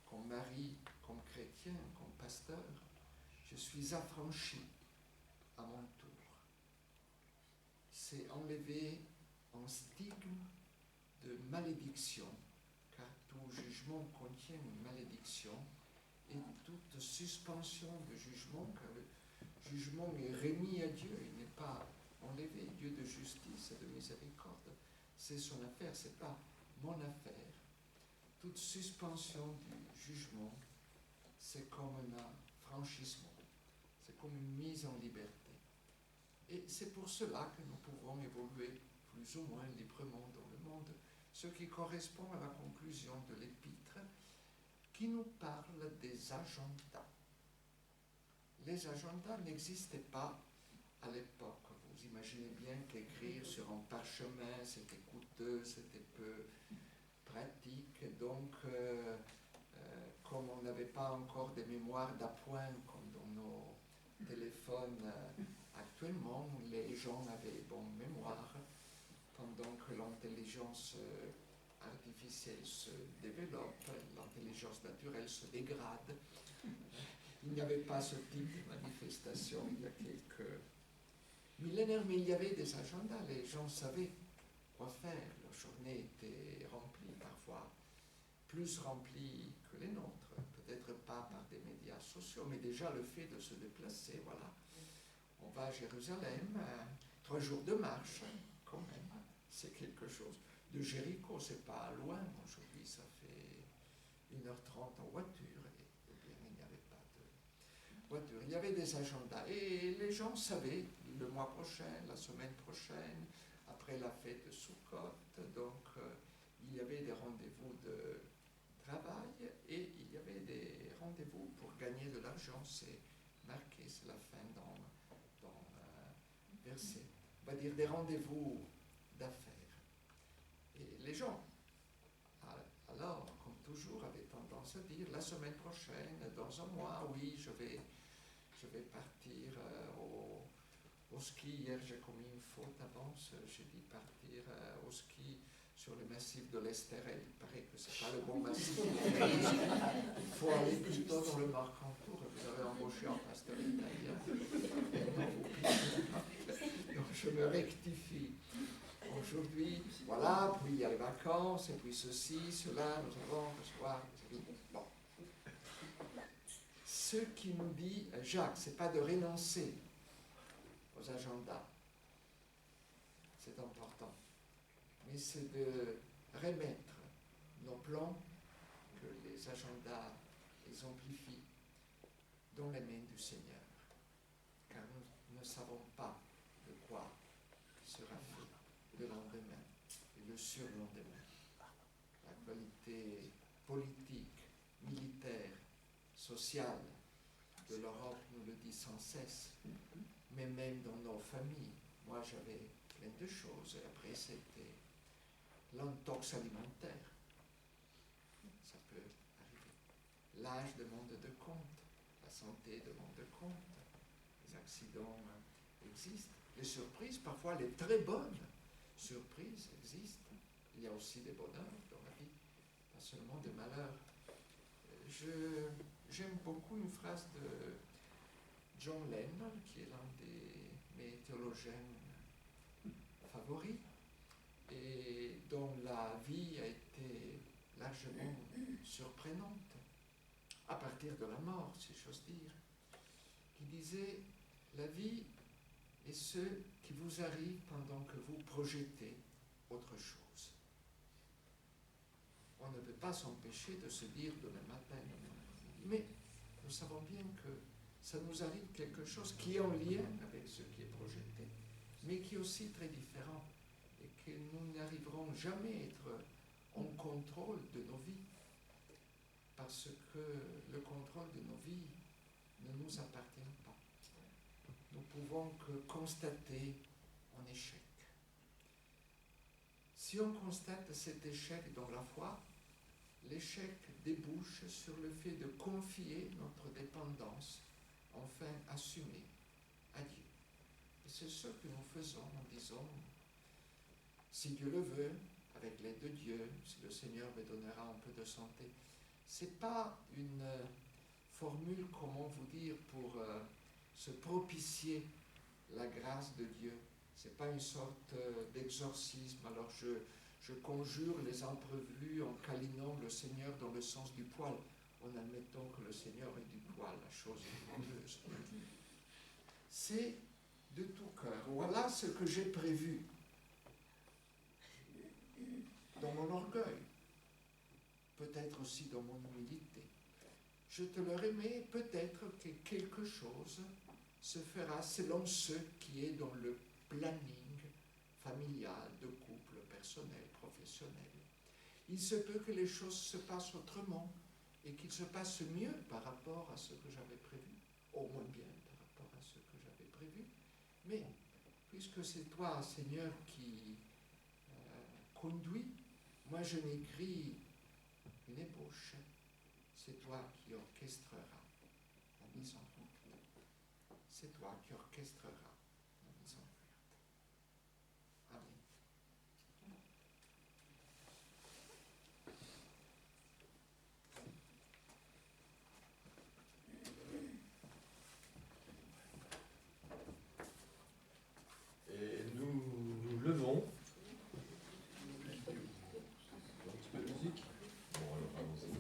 comme mari, comme chrétien, comme pasteur, je suis affranchi à mon tour. C'est enlever un stigme de malédiction, car tout jugement contient une malédiction, et toute suspension de jugement, car le jugement est remis à Dieu, il n'est pas enlevé. Dieu de justice et de miséricorde, c'est son affaire, c'est pas mon affaire. Toute suspension du jugement c'est comme un franchissement, c'est comme une mise en liberté. Et c'est pour cela que nous pouvons évoluer plus ou moins librement dans le monde, ce qui correspond à la conclusion de l'épître qui nous parle des agendas. Les agendas n'existaient pas à l'époque. Vous imaginez bien qu'écrire sur un parchemin, c'était coûteux, c'était peu pratique. Donc, comme on n'avait pas encore des mémoires d'appoint comme dans nos téléphones actuellement, les gens avaient bonne mémoire, pendant que l'intelligence artificielle se développe, l'intelligence naturelle se dégrade. Il n'y avait pas ce type de manifestation il y a quelques millénaires, mais il y avait des agendas, les gens savaient quoi faire, leur journée était remplie, parfois plus remplie que les nôtres, peut-être pas par des médias sociaux, mais déjà le fait de se déplacer, voilà. On va à Jérusalem, 3 jours de marche, quand même, c'est quelque chose. De Jéricho, c'est pas loin, aujourd'hui ça fait 1h30 en voiture, et bien il n'y avait pas de voiture. Il y avait des agendas, et les gens savaient, le mois prochain, la semaine prochaine, après la fête de Sukkot, donc il y avait des rendez-vous de travail, et il y avait des rendez-vous pour gagner de l'argent, c'est marqué, c'est la fin dans verset, on va dire des rendez-vous d'affaires. Et les gens, alors, comme toujours, avaient tendance à dire la semaine prochaine, dans un mois, oui, je vais partir au ski. Hier, j'ai commis une faute avance, j'ai dit partir au ski sur le massif de l'Estérel. Il paraît que ce n'est pas le bon massif. Il faut aller plutôt dans le Marcantour. Vous avez embauché un pasteur italien. Donc je me rectifie. Aujourd'hui, voilà, puis il y a les vacances, et puis ceci, cela, nous allons recevoir. Bon. Ce qui nous dit Jacques, ce n'est pas de renoncer aux agendas, c'est important, mais c'est de remettre nos plans, que les agendas les amplifient, dans les mains du Seigneur, car nous ne savons pas de quoi sera fait le lendemain et le surlendemain. L'actualité politique, militaire, sociale de l'Europe nous le dit sans cesse, mais même dans nos familles. Moi, j'avais plein de choses, et après, c'était l'intox alimentaire. Ça peut arriver. L'âge demande de compte, la santé demande de compte, les accidents existent, les surprises, parfois les très bonnes surprises existent. Il y a aussi des bonheurs dans la vie, pas seulement des malheurs. J'aime beaucoup une phrase de John Lennon, qui est l'un de mes théologiens favoris, et dont la vie a été largement surprenante, à partir de la mort, si j'ose dire, qui disait « La vie est ce qui vous arrive pendant que vous projetez autre chose. » On ne peut pas s'empêcher de se dire demain matin, mais nous savons bien que ça nous arrive quelque chose qui est en lien avec ce qui est projeté, mais qui est aussi très différent, et que nous n'arriverons jamais à être en contrôle de nos vies, parce que le contrôle de nos vies ne nous appartient pas. Nous pouvons que constater un échec. Si on constate cet échec dans la foi, l'échec débouche sur le fait de confier notre dépendance, enfin assumée, à Dieu. Et c'est ce que nous faisons en disant, si Dieu le veut, avec l'aide de Dieu, si le Seigneur me donnera un peu de santé. Ce n'est pas une formule, comment vous dire, pour se propicier la grâce de Dieu. Ce n'est pas une sorte d'exorcisme. Alors je conjure les imprévus en câlinant le Seigneur dans le sens du poil, en admettant que le Seigneur ait du poil, la chose est douteuse. C'est de tout cœur. Voilà ce que j'ai prévu dans mon orgueil, peut-être aussi dans mon humilité. je te le remets, peut-être que quelque chose se fera selon ce qui est dans le planning familial, de couple, personnel, professionnel. Il se peut que les choses se passent autrement et qu'il se passe mieux par rapport à ce que j'avais prévu, au moins bien par rapport à ce que j'avais prévu. Mais puisque c'est toi, Seigneur, qui conduis, moi je n'écris une ébauche. C'est toi qui orchestreras la mise en route. C'est toi qui orchestreras la mise en route. Amen. Et nous nous levons. Un petit peu de musique. Bon, alors allons-y.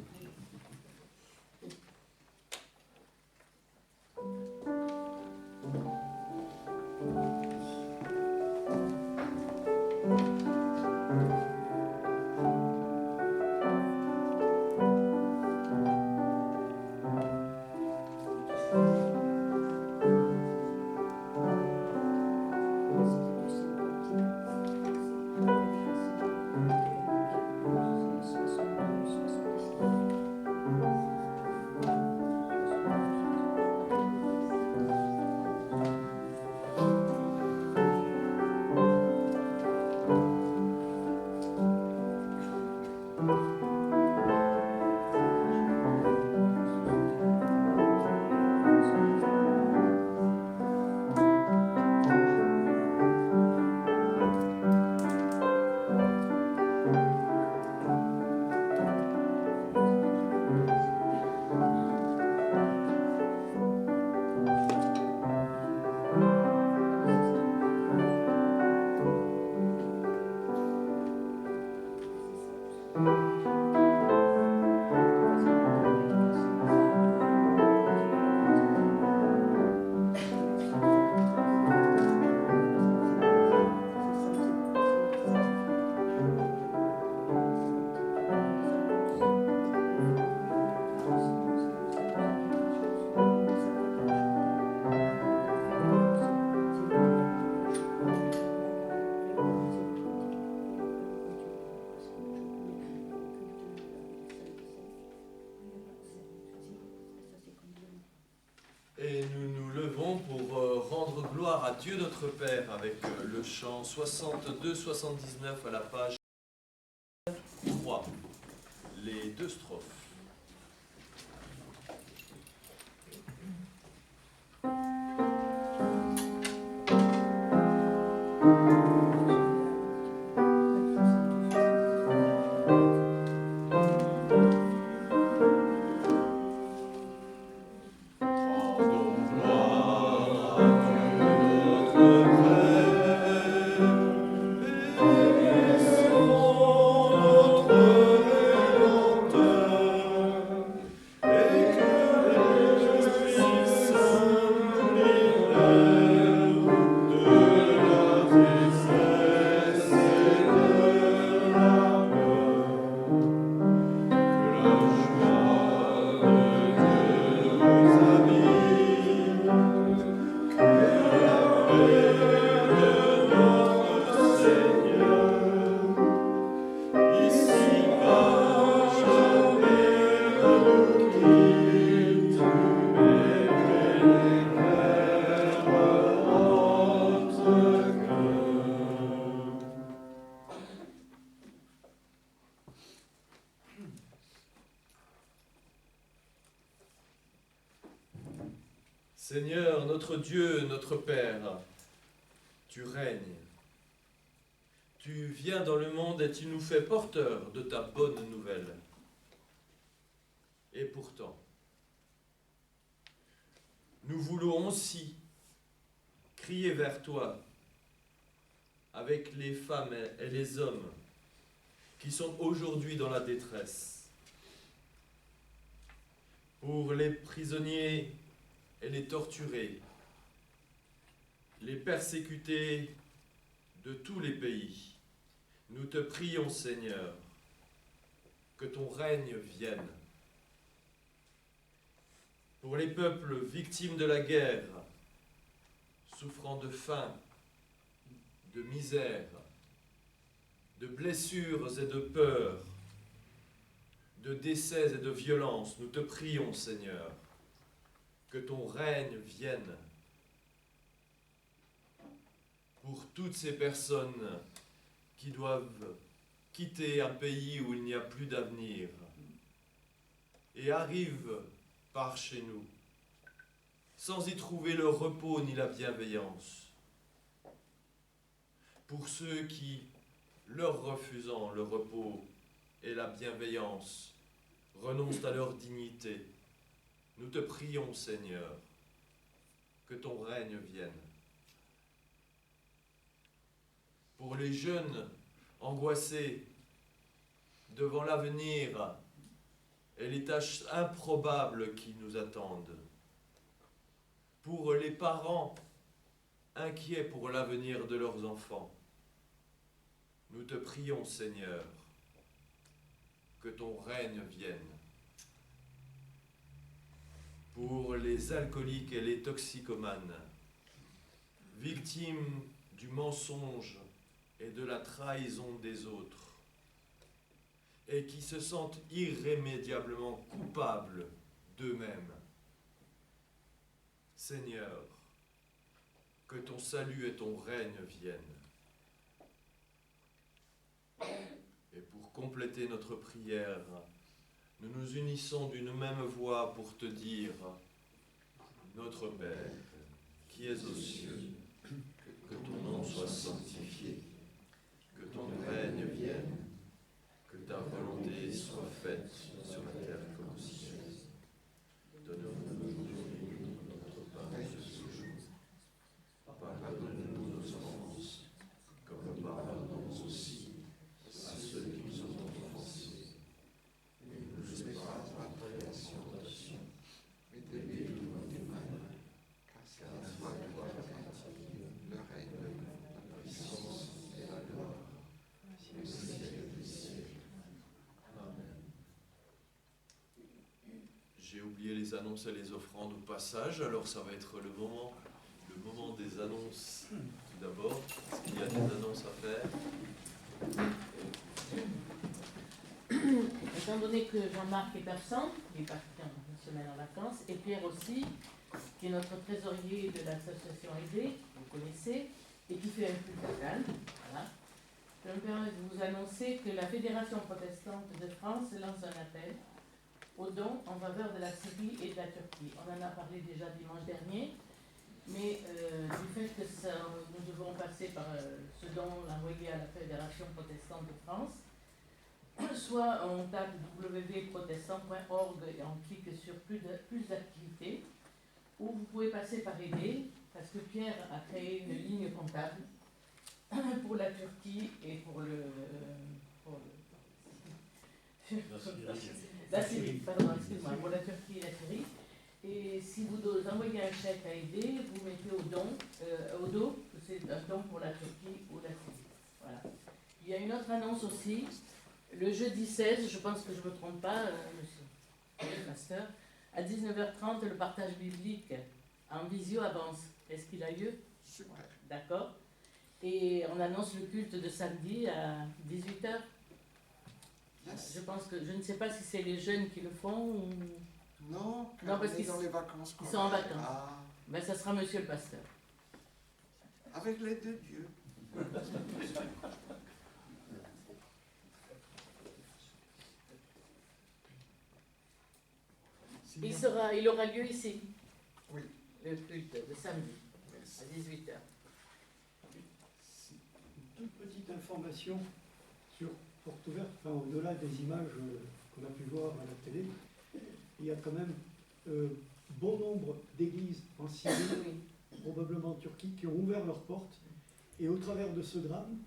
Et nous nous levons pour rendre gloire à Dieu notre Père avec le chant 62-79 à la page 3, les deux strophes. Seigneur, notre Dieu, notre Père, tu règnes. Tu viens dans le monde et tu nous fais porteurs de ta bonne nouvelle. Et pourtant, nous voulons aussi crier vers toi avec les femmes et les hommes qui sont aujourd'hui dans la détresse. Pour les prisonniers et les torturés, les persécutés de tous les pays, nous te prions, Seigneur, que ton règne vienne. pour les peuples victimes de la guerre, souffrant de faim, de misère, de blessures et de peurs, de décès et de violences, nous te prions, Seigneur, que ton règne vienne. Pour toutes ces personnes qui doivent quitter un pays où il n'y a plus d'avenir et arrivent par chez nous, sans y trouver le repos ni la bienveillance. Pour ceux qui, leur refusant le repos et la bienveillance, renoncent à leur dignité, nous te prions, Seigneur, que ton règne vienne. Pour les jeunes angoissés devant l'avenir et les tâches improbables qui nous attendent. Pour les parents inquiets pour l'avenir de leurs enfants. Nous te prions, Seigneur, que ton règne vienne. Pour les alcooliques et les toxicomanes, victimes du mensonge et de la trahison des autres, et qui se sentent irrémédiablement coupables d'eux-mêmes. Seigneur, que ton salut et ton règne viennent. Et pour compléter notre prière, nous nous unissons d'une même voix pour te dire, Notre Père, qui es aux cieux, que ton nom soit sanctifié, que ton règne vienne, que ta volonté soit faite sur la terre comme au ciel. Donne-nous aujourd'hui notre pain de ce jour. Pardonne-nous nos offenses, comme nous pardonnons aussi à ceux qui nous ont offensés. Et ne nous laisse pas entrer en tentation, mais délivre-nous du mal. Car à toi, le règne, la puissance et la gloire, au siècle des siècles. Amen. J'ai oublié les annonces et les offrandes au passage, alors ça va être le moment des annonces tout d'abord. Est-ce qu'il y a des annonces à faire? Étant donné que Jean-Marc est absent, il est parti une semaine en vacances, et Pierre aussi, qui est notre trésorier de l'association Aidée, vous connaissez, et qui fait un culte local. Voilà. Je me permets de vous annoncer que la Fédération protestante de France lance un appel aux dons en faveur de la Syrie et de la Turquie. On en a parlé déjà dimanche dernier, mais du fait que nous devons passer par ce don envoyé à la Fédération protestante de France, soit on tape www.protestant.org et on clique sur plus d'activités, ou vous pouvez passer par Aidée, parce que Pierre a créé une ligne comptable pour la Turquie et pour la Syrie, pardon, excuse-moi, pour la Turquie et la Syrie. Et si vous envoyez un chèque à Aidée, vous mettez au dos que c'est un don pour la Turquie ou la Syrie. Voilà. Il y a une autre annonce aussi. Le jeudi 16, je pense que je ne me trompe pas, monsieur le pasteur, à 19h30, le partage biblique en visio avance. Est-ce qu'il a lieu? Super. D'accord. Et on annonce le culte de samedi à 18h. Yes. Je pense que, je ne sais pas si c'est les jeunes qui le font ou... Non, Non, parce on est qu'ils dans les vacances. ils sont en vacances. Ah, Ben, ça sera monsieur le pasteur. avec l'aide de Dieu. Il aura lieu ici. Oui. Le culte de samedi Merci. à 18h. Une toute petite information sur Porte Ouverte, enfin, au-delà des images qu'on a pu voir à la télé, il y a quand même bon nombre d'églises en Syrie, Oui. probablement en Turquie, qui ont ouvert leurs portes. Et au travers de ce drame,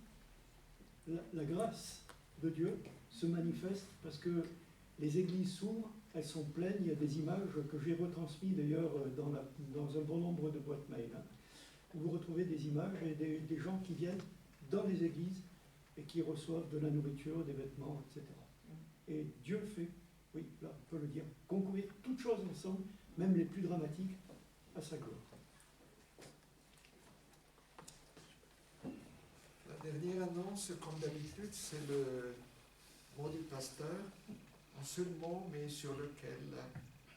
la grâce de Dieu se manifeste parce que les églises s'ouvrent, elles sont pleines. Il y a des images que j'ai retransmises d'ailleurs dans un bon nombre de boîtes mail, hein, où vous retrouvez des images et des gens qui viennent dans les églises et qui reçoivent de la nourriture, des vêtements, etc. Et Dieu le fait. oui, là, on peut le dire, concourir toutes choses ensemble, même les plus dramatiques, à sa gloire. La dernière annonce, comme d'habitude, c'est le mot du pasteur, un seul mot, mais sur lequel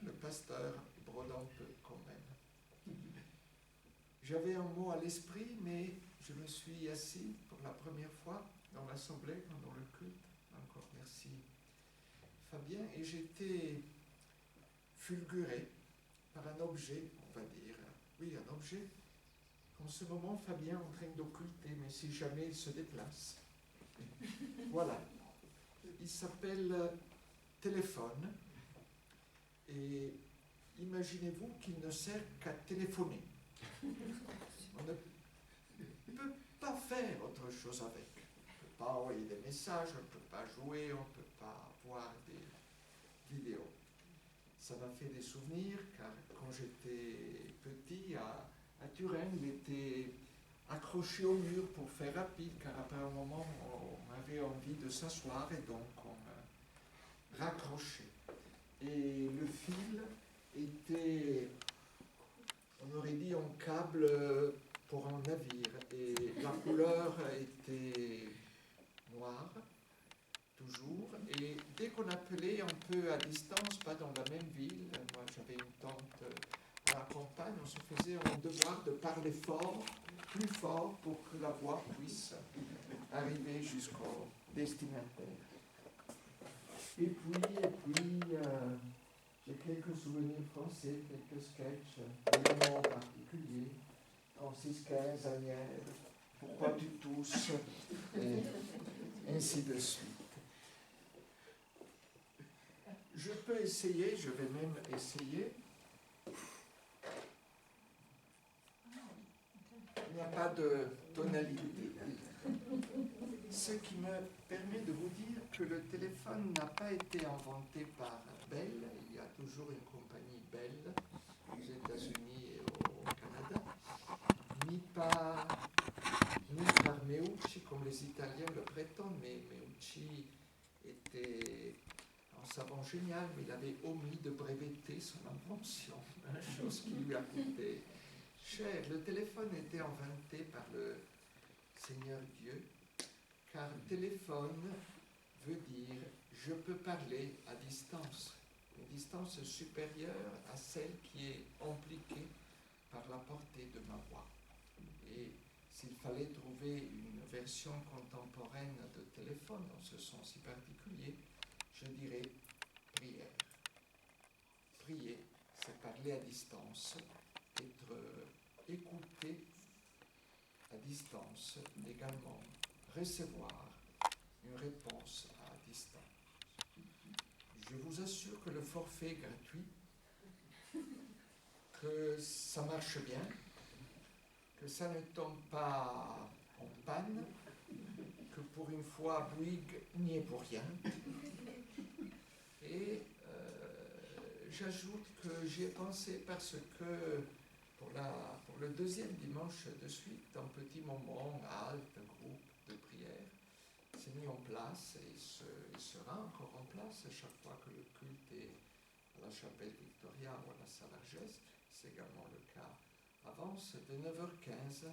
le pasteur brode un peu quand même. J'avais un mot à l'esprit, mais je me suis assis pour la première fois dans l'assemblée, pendant le culte. Encore merci Fabien, et j'étais fulguré par un objet, on va dire. Oui, un objet. En ce moment, Fabien est en train d'occulter, mais si jamais il se déplace. Voilà. Il s'appelle téléphone. Et imaginez-vous qu'il ne sert qu'à téléphoner. On ne peut pas faire autre chose avec. On ne peut pas envoyer des messages, on ne peut pas jouer, on ne peut pas voir des vidéos. Ça m'a fait des souvenirs, car quand j'étais petit à Turin, il était accroché au mur pour faire rapide, car après un moment, on avait envie de s'asseoir et donc on raccrochait. Et le fil était, on aurait dit, en câble pour un navire. Et la couleur était noire, toujours. Et dès qu'on appelait un peu à distance, pas dans la même ville, moi j'avais une tante à la campagne, on se faisait un devoir de parler fort, plus fort, pour que la voix puisse arriver jusqu'au destinataire. Et puis j'ai quelques souvenirs français, quelques sketchs, des mots particuliers, Francis XV, Agnières, pourquoi tu tousses, et ainsi de suite. Je peux essayer, je vais même essayer. Il n'y a pas de tonalité. Ce qui me permet de vous dire que le téléphone n'a pas été inventé par Bell. Il y a toujours une compagnie Bell aux États-Unis et au Canada, ni par Meucci, comme les Italiens le prétendent, mais Meucci était un savant génial, mais il avait omis de breveter son invention, chose qui lui a coûté cher. Le téléphone était inventé par le Seigneur Dieu, car téléphone veut dire je peux parler à distance, une distance supérieure à celle qui est impliquée par la portée de ma voix. Et s'il fallait trouver une version contemporaine de téléphone dans ce sens si particulier, je dirais prière. Prier, c'est parler à distance, être écouté à distance, également recevoir une réponse à distance. Je vous assure que le forfait est gratuit, que ça marche bien, que ça ne tombe pas en panne, que pour une fois Bouygues n'y est pour rien. Et j'ajoute que j'y ai pensé parce que pour le deuxième dimanche de suite, un petit moment, halte, groupe de prière, s'est mis en place et sera encore en place chaque fois que le culte est à la chapelle Victoria ou à la salle Argeste. C'est également le cas avance de 9h15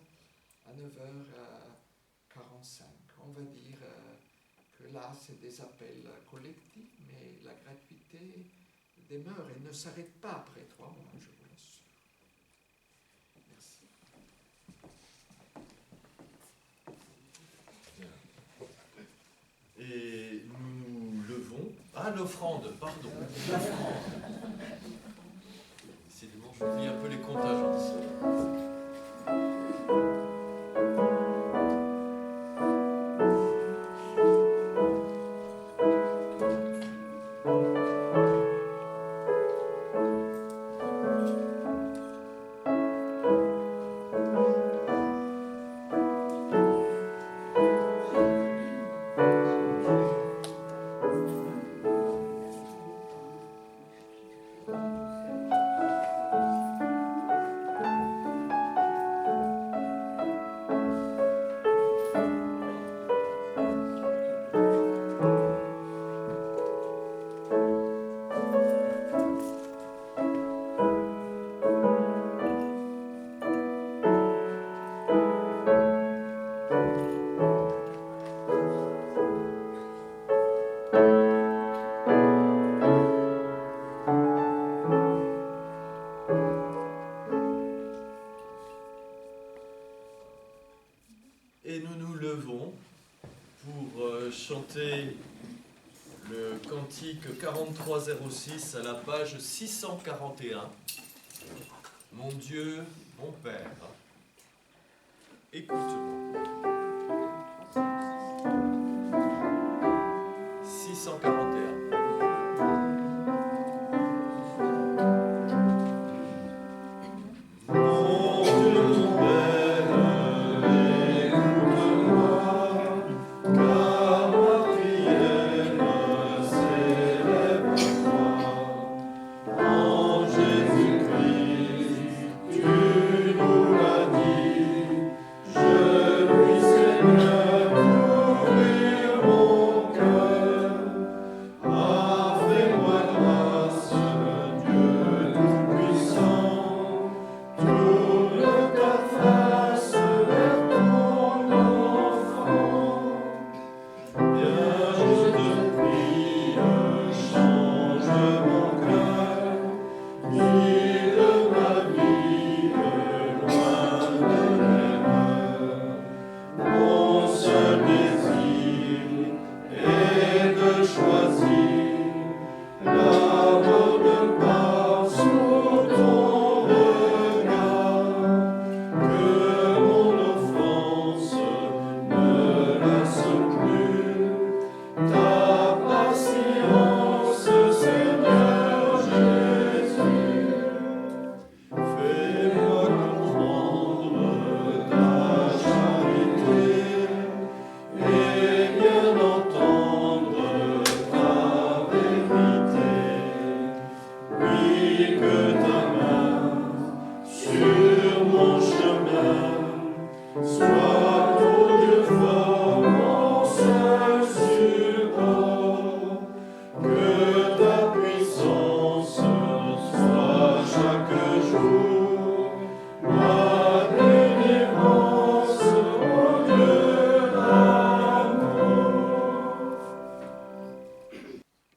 à 9h45. On va dire que là, c'est des appels collectifs, mais la gratuité demeure et ne s'arrête pas après 3 mois, je vous l'assure. Merci. Et nous levons... Ah, l'offrande, pardon. L'offrande. Décidément, j'oublie un peu les contingences. 4306 à la page 641. Mon Dieu, mon Père, écoute-moi. 641.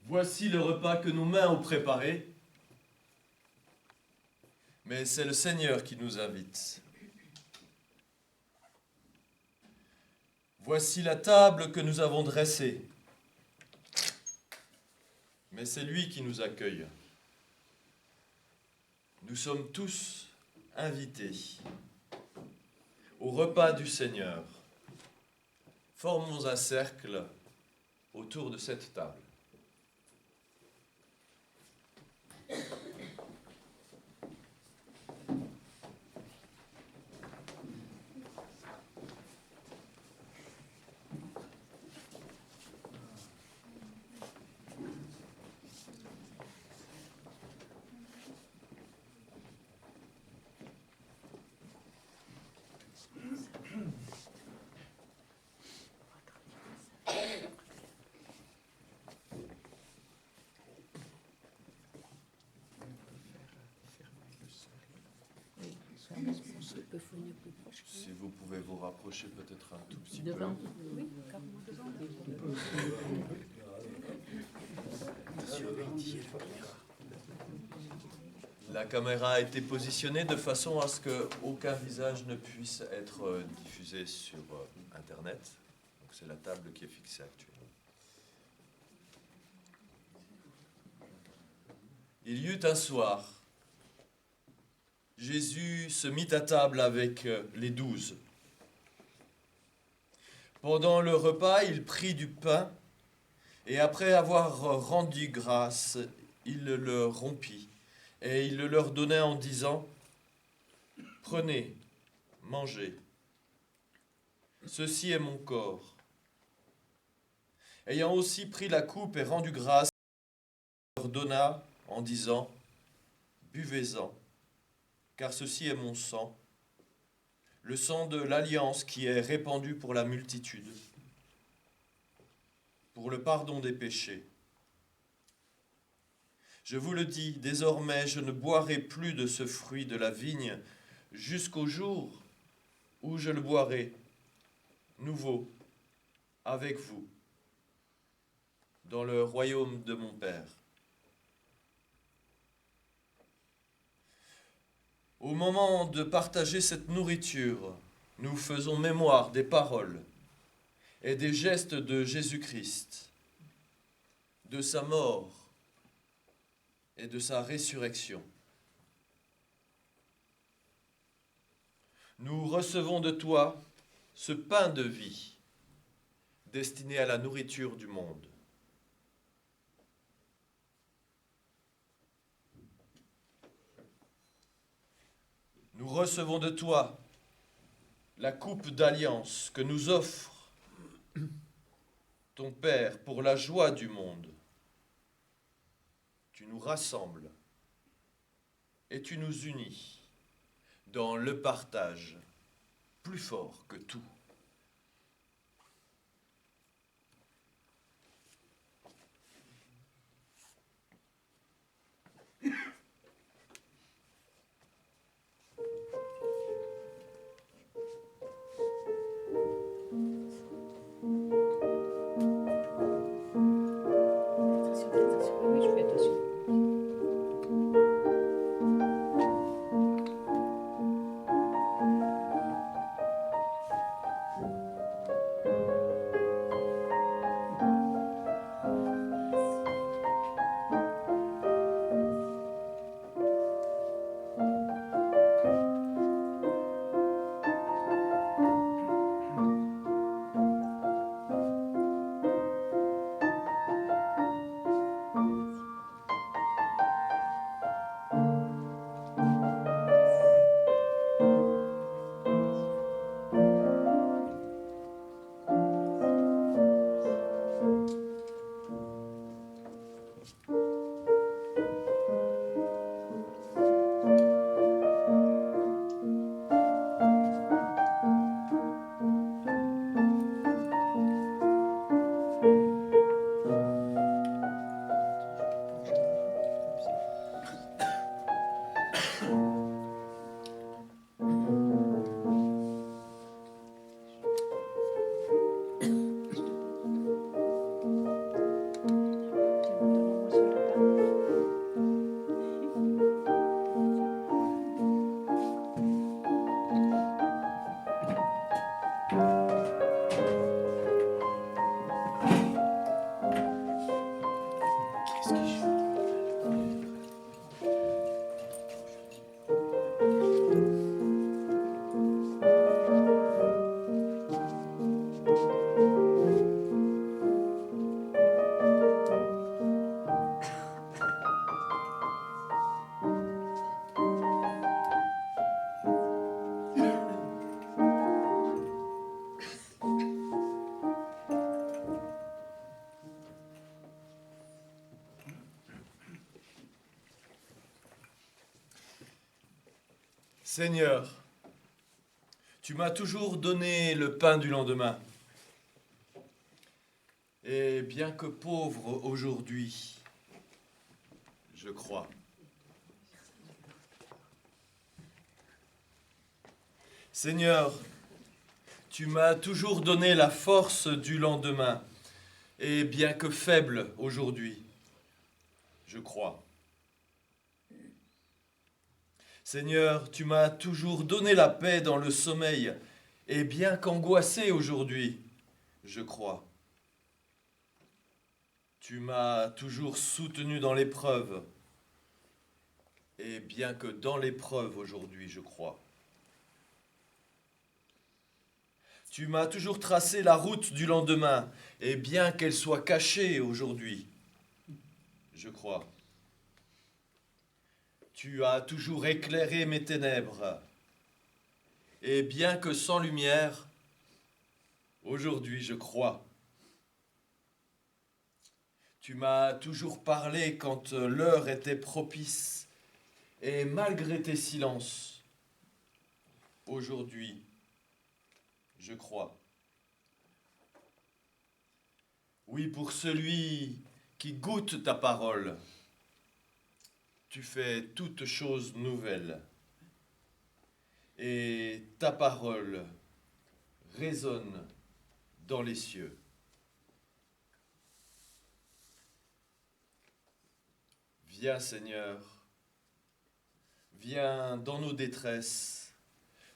Voici le repas que nos mains ont préparé, mais c'est le Seigneur qui nous invite. Voici la table que nous avons dressée, mais c'est lui qui nous accueille. Nous sommes tous invités au repas du Seigneur. Formons un cercle autour de cette table. Si vous pouvez vous rapprocher peut-être un tout petit peu. Devant. Oui, carrément devant. La caméra a été positionnée de façon à ce qu'aucun visage ne puisse être diffusé sur Internet. Donc c'est la table qui est fixée actuellement. Il y eut un soir, Jésus se mit à table avec les 12. Pendant le repas, il prit du pain et après avoir rendu grâce, il le rompit et il le leur donna en disant « Prenez, mangez, ceci est mon corps. » Ayant aussi pris la coupe et rendu grâce, il leur donna en disant « Buvez-en, car ceci est mon sang, le sang de l'alliance qui est répandu pour la multitude, pour le pardon des péchés. Je vous le dis, désormais, je ne boirai plus de ce fruit de la vigne jusqu'au jour où je le boirai nouveau avec vous dans le royaume de mon Père. Au moment de partager cette nourriture, nous faisons mémoire des paroles et des gestes de Jésus-Christ, de sa mort et de sa résurrection. Nous recevons de toi ce pain de vie, destiné à la nourriture du monde. Nous recevons de toi la coupe d'alliance que nous offre ton Père pour la joie du monde. Tu nous rassembles et tu nous unis dans le partage plus fort que tout. Oui, je fais attention. Seigneur, tu m'as toujours donné le pain du lendemain. Et bien que pauvre aujourd'hui, je crois. Seigneur, tu m'as toujours donné la force du lendemain. Et bien que faible aujourd'hui, je crois. Seigneur, tu m'as toujours donné la paix dans le sommeil, et bien qu'angoissé aujourd'hui, je crois. Tu m'as toujours soutenu dans l'épreuve, et bien que dans l'épreuve aujourd'hui, je crois. Tu m'as toujours tracé la route du lendemain, et bien qu'elle soit cachée aujourd'hui, je crois. Tu as toujours éclairé mes ténèbres, et bien que sans lumière, aujourd'hui je crois. Tu m'as toujours parlé quand l'heure était propice, et malgré tes silences, aujourd'hui je crois. Oui, pour celui qui goûte ta parole, tu fais toutes choses nouvelles. Et ta parole résonne dans les cieux. Viens, Seigneur, viens dans nos détresses.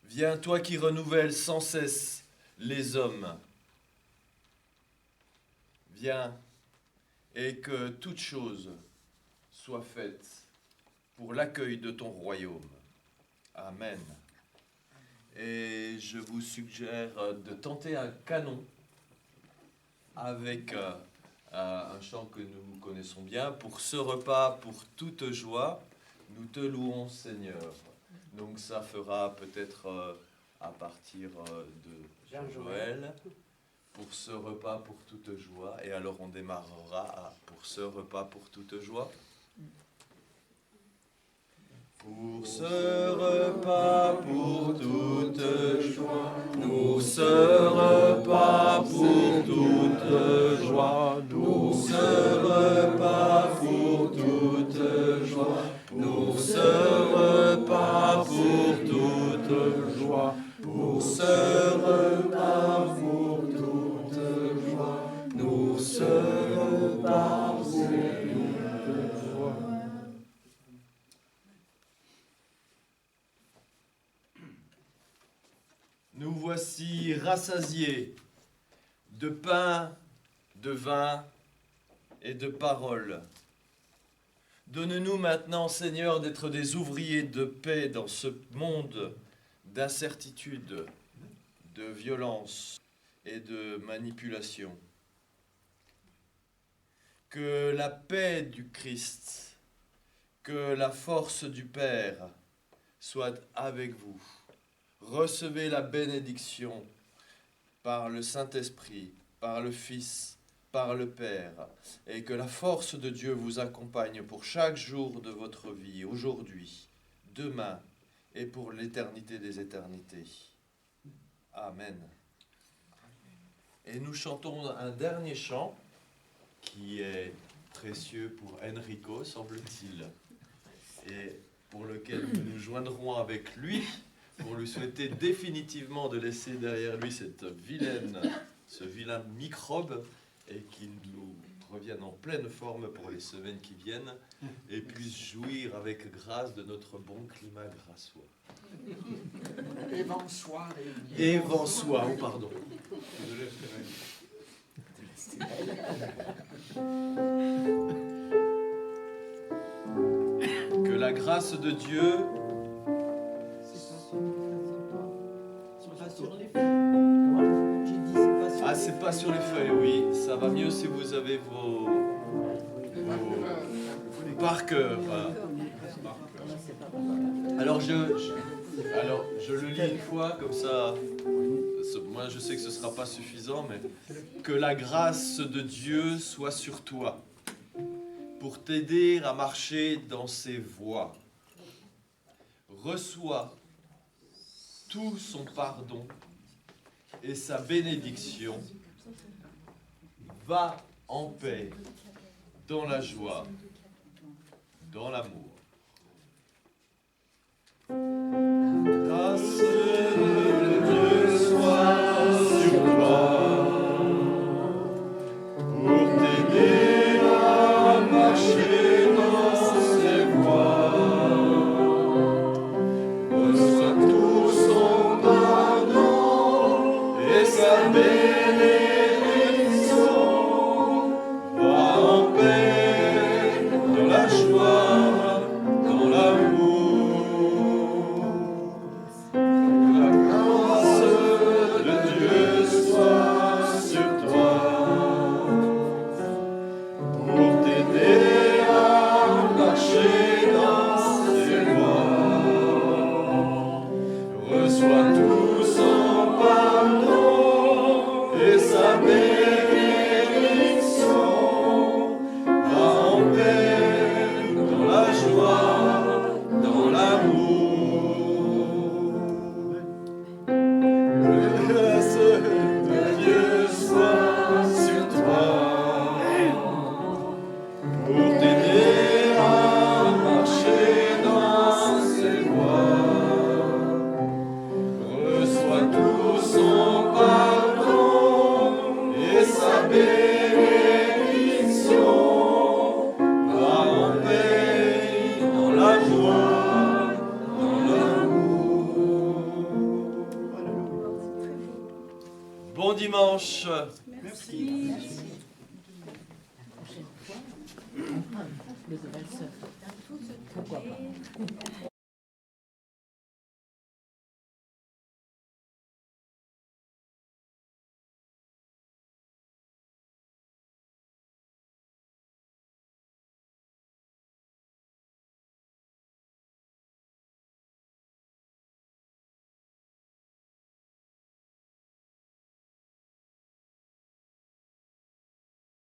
Viens, toi qui renouvelles sans cesse les hommes. Viens et que toute chose soit faite pour l'accueil de ton royaume. Amen. Et je vous suggère de tenter un canon avec un chant que nous connaissons bien. Pour ce repas, pour toute joie, nous te louons, Seigneur. Donc ça fera peut-être à partir de Joël. Pour ce repas, pour toute joie. Et alors on démarrera pour ce repas, pour toute joie. Pour ce repas, pour toute joie, nous ce repas pour toute joie, nous ce repas pour toute joie, nous ce repas pour toute joie, pour ce repas pour toute joie, nous ce repas pour toute joie. Nous voici rassasiés de pain, de vin et de paroles. Donne-nous maintenant, Seigneur, d'être des ouvriers de paix dans ce monde d'incertitude, de violence et de manipulation. Que la paix du Christ, que la force du Père soit avec vous. Recevez la bénédiction par le Saint-Esprit, par le Fils, par le Père, et que la force de Dieu vous accompagne pour chaque jour de votre vie, aujourd'hui, demain et pour l'éternité des éternités. Amen. Et nous chantons un dernier chant qui est précieux pour Enrico, semble-t-il, et pour lequel nous nous joindrons avec lui pour lui souhaiter définitivement de laisser derrière lui ce vilain microbe et qu'il nous revienne en pleine forme pour les semaines qui viennent et puisse jouir avec grâce de notre bon climat grassois. Et vent soit réuni. Et vent soit, oh pardon. Que la grâce de Dieu c'est pas sur les feuilles, oui. Ça va mieux si vous avez vos marqueurs. Voilà. Alors je le lis une fois, comme ça. Moi, je sais que ce ne sera pas suffisant, mais que la grâce de Dieu soit sur toi pour t'aider à marcher dans ses voies. Reçois tout son pardon et sa bénédiction. Va en paix, dans la joie, dans l'amour. Grâce de Dieu soit sur toi, pour t'aider à marcher dans ses voies. Reçois tout son pardon et sa bénédiction. Va en paix, dans la joie, dans l'amour. La grâce de Dieu soit sur toi, pour t'aider à marcher dans ses voies. Reçois tout son pardon et sa bénédiction. Va en paix, dans la joie, dans l'amour. Que la grâce de Dieu soit sur toi, pour t'aider à marcher dans ses voies. Reçois tout son pardon et sa bénédiction. Va en paix, dans la joie, dans l'amour. Bon dimanche. La prochaine fois, because of myself. Dans tout ce Pourquoi pas? trajet,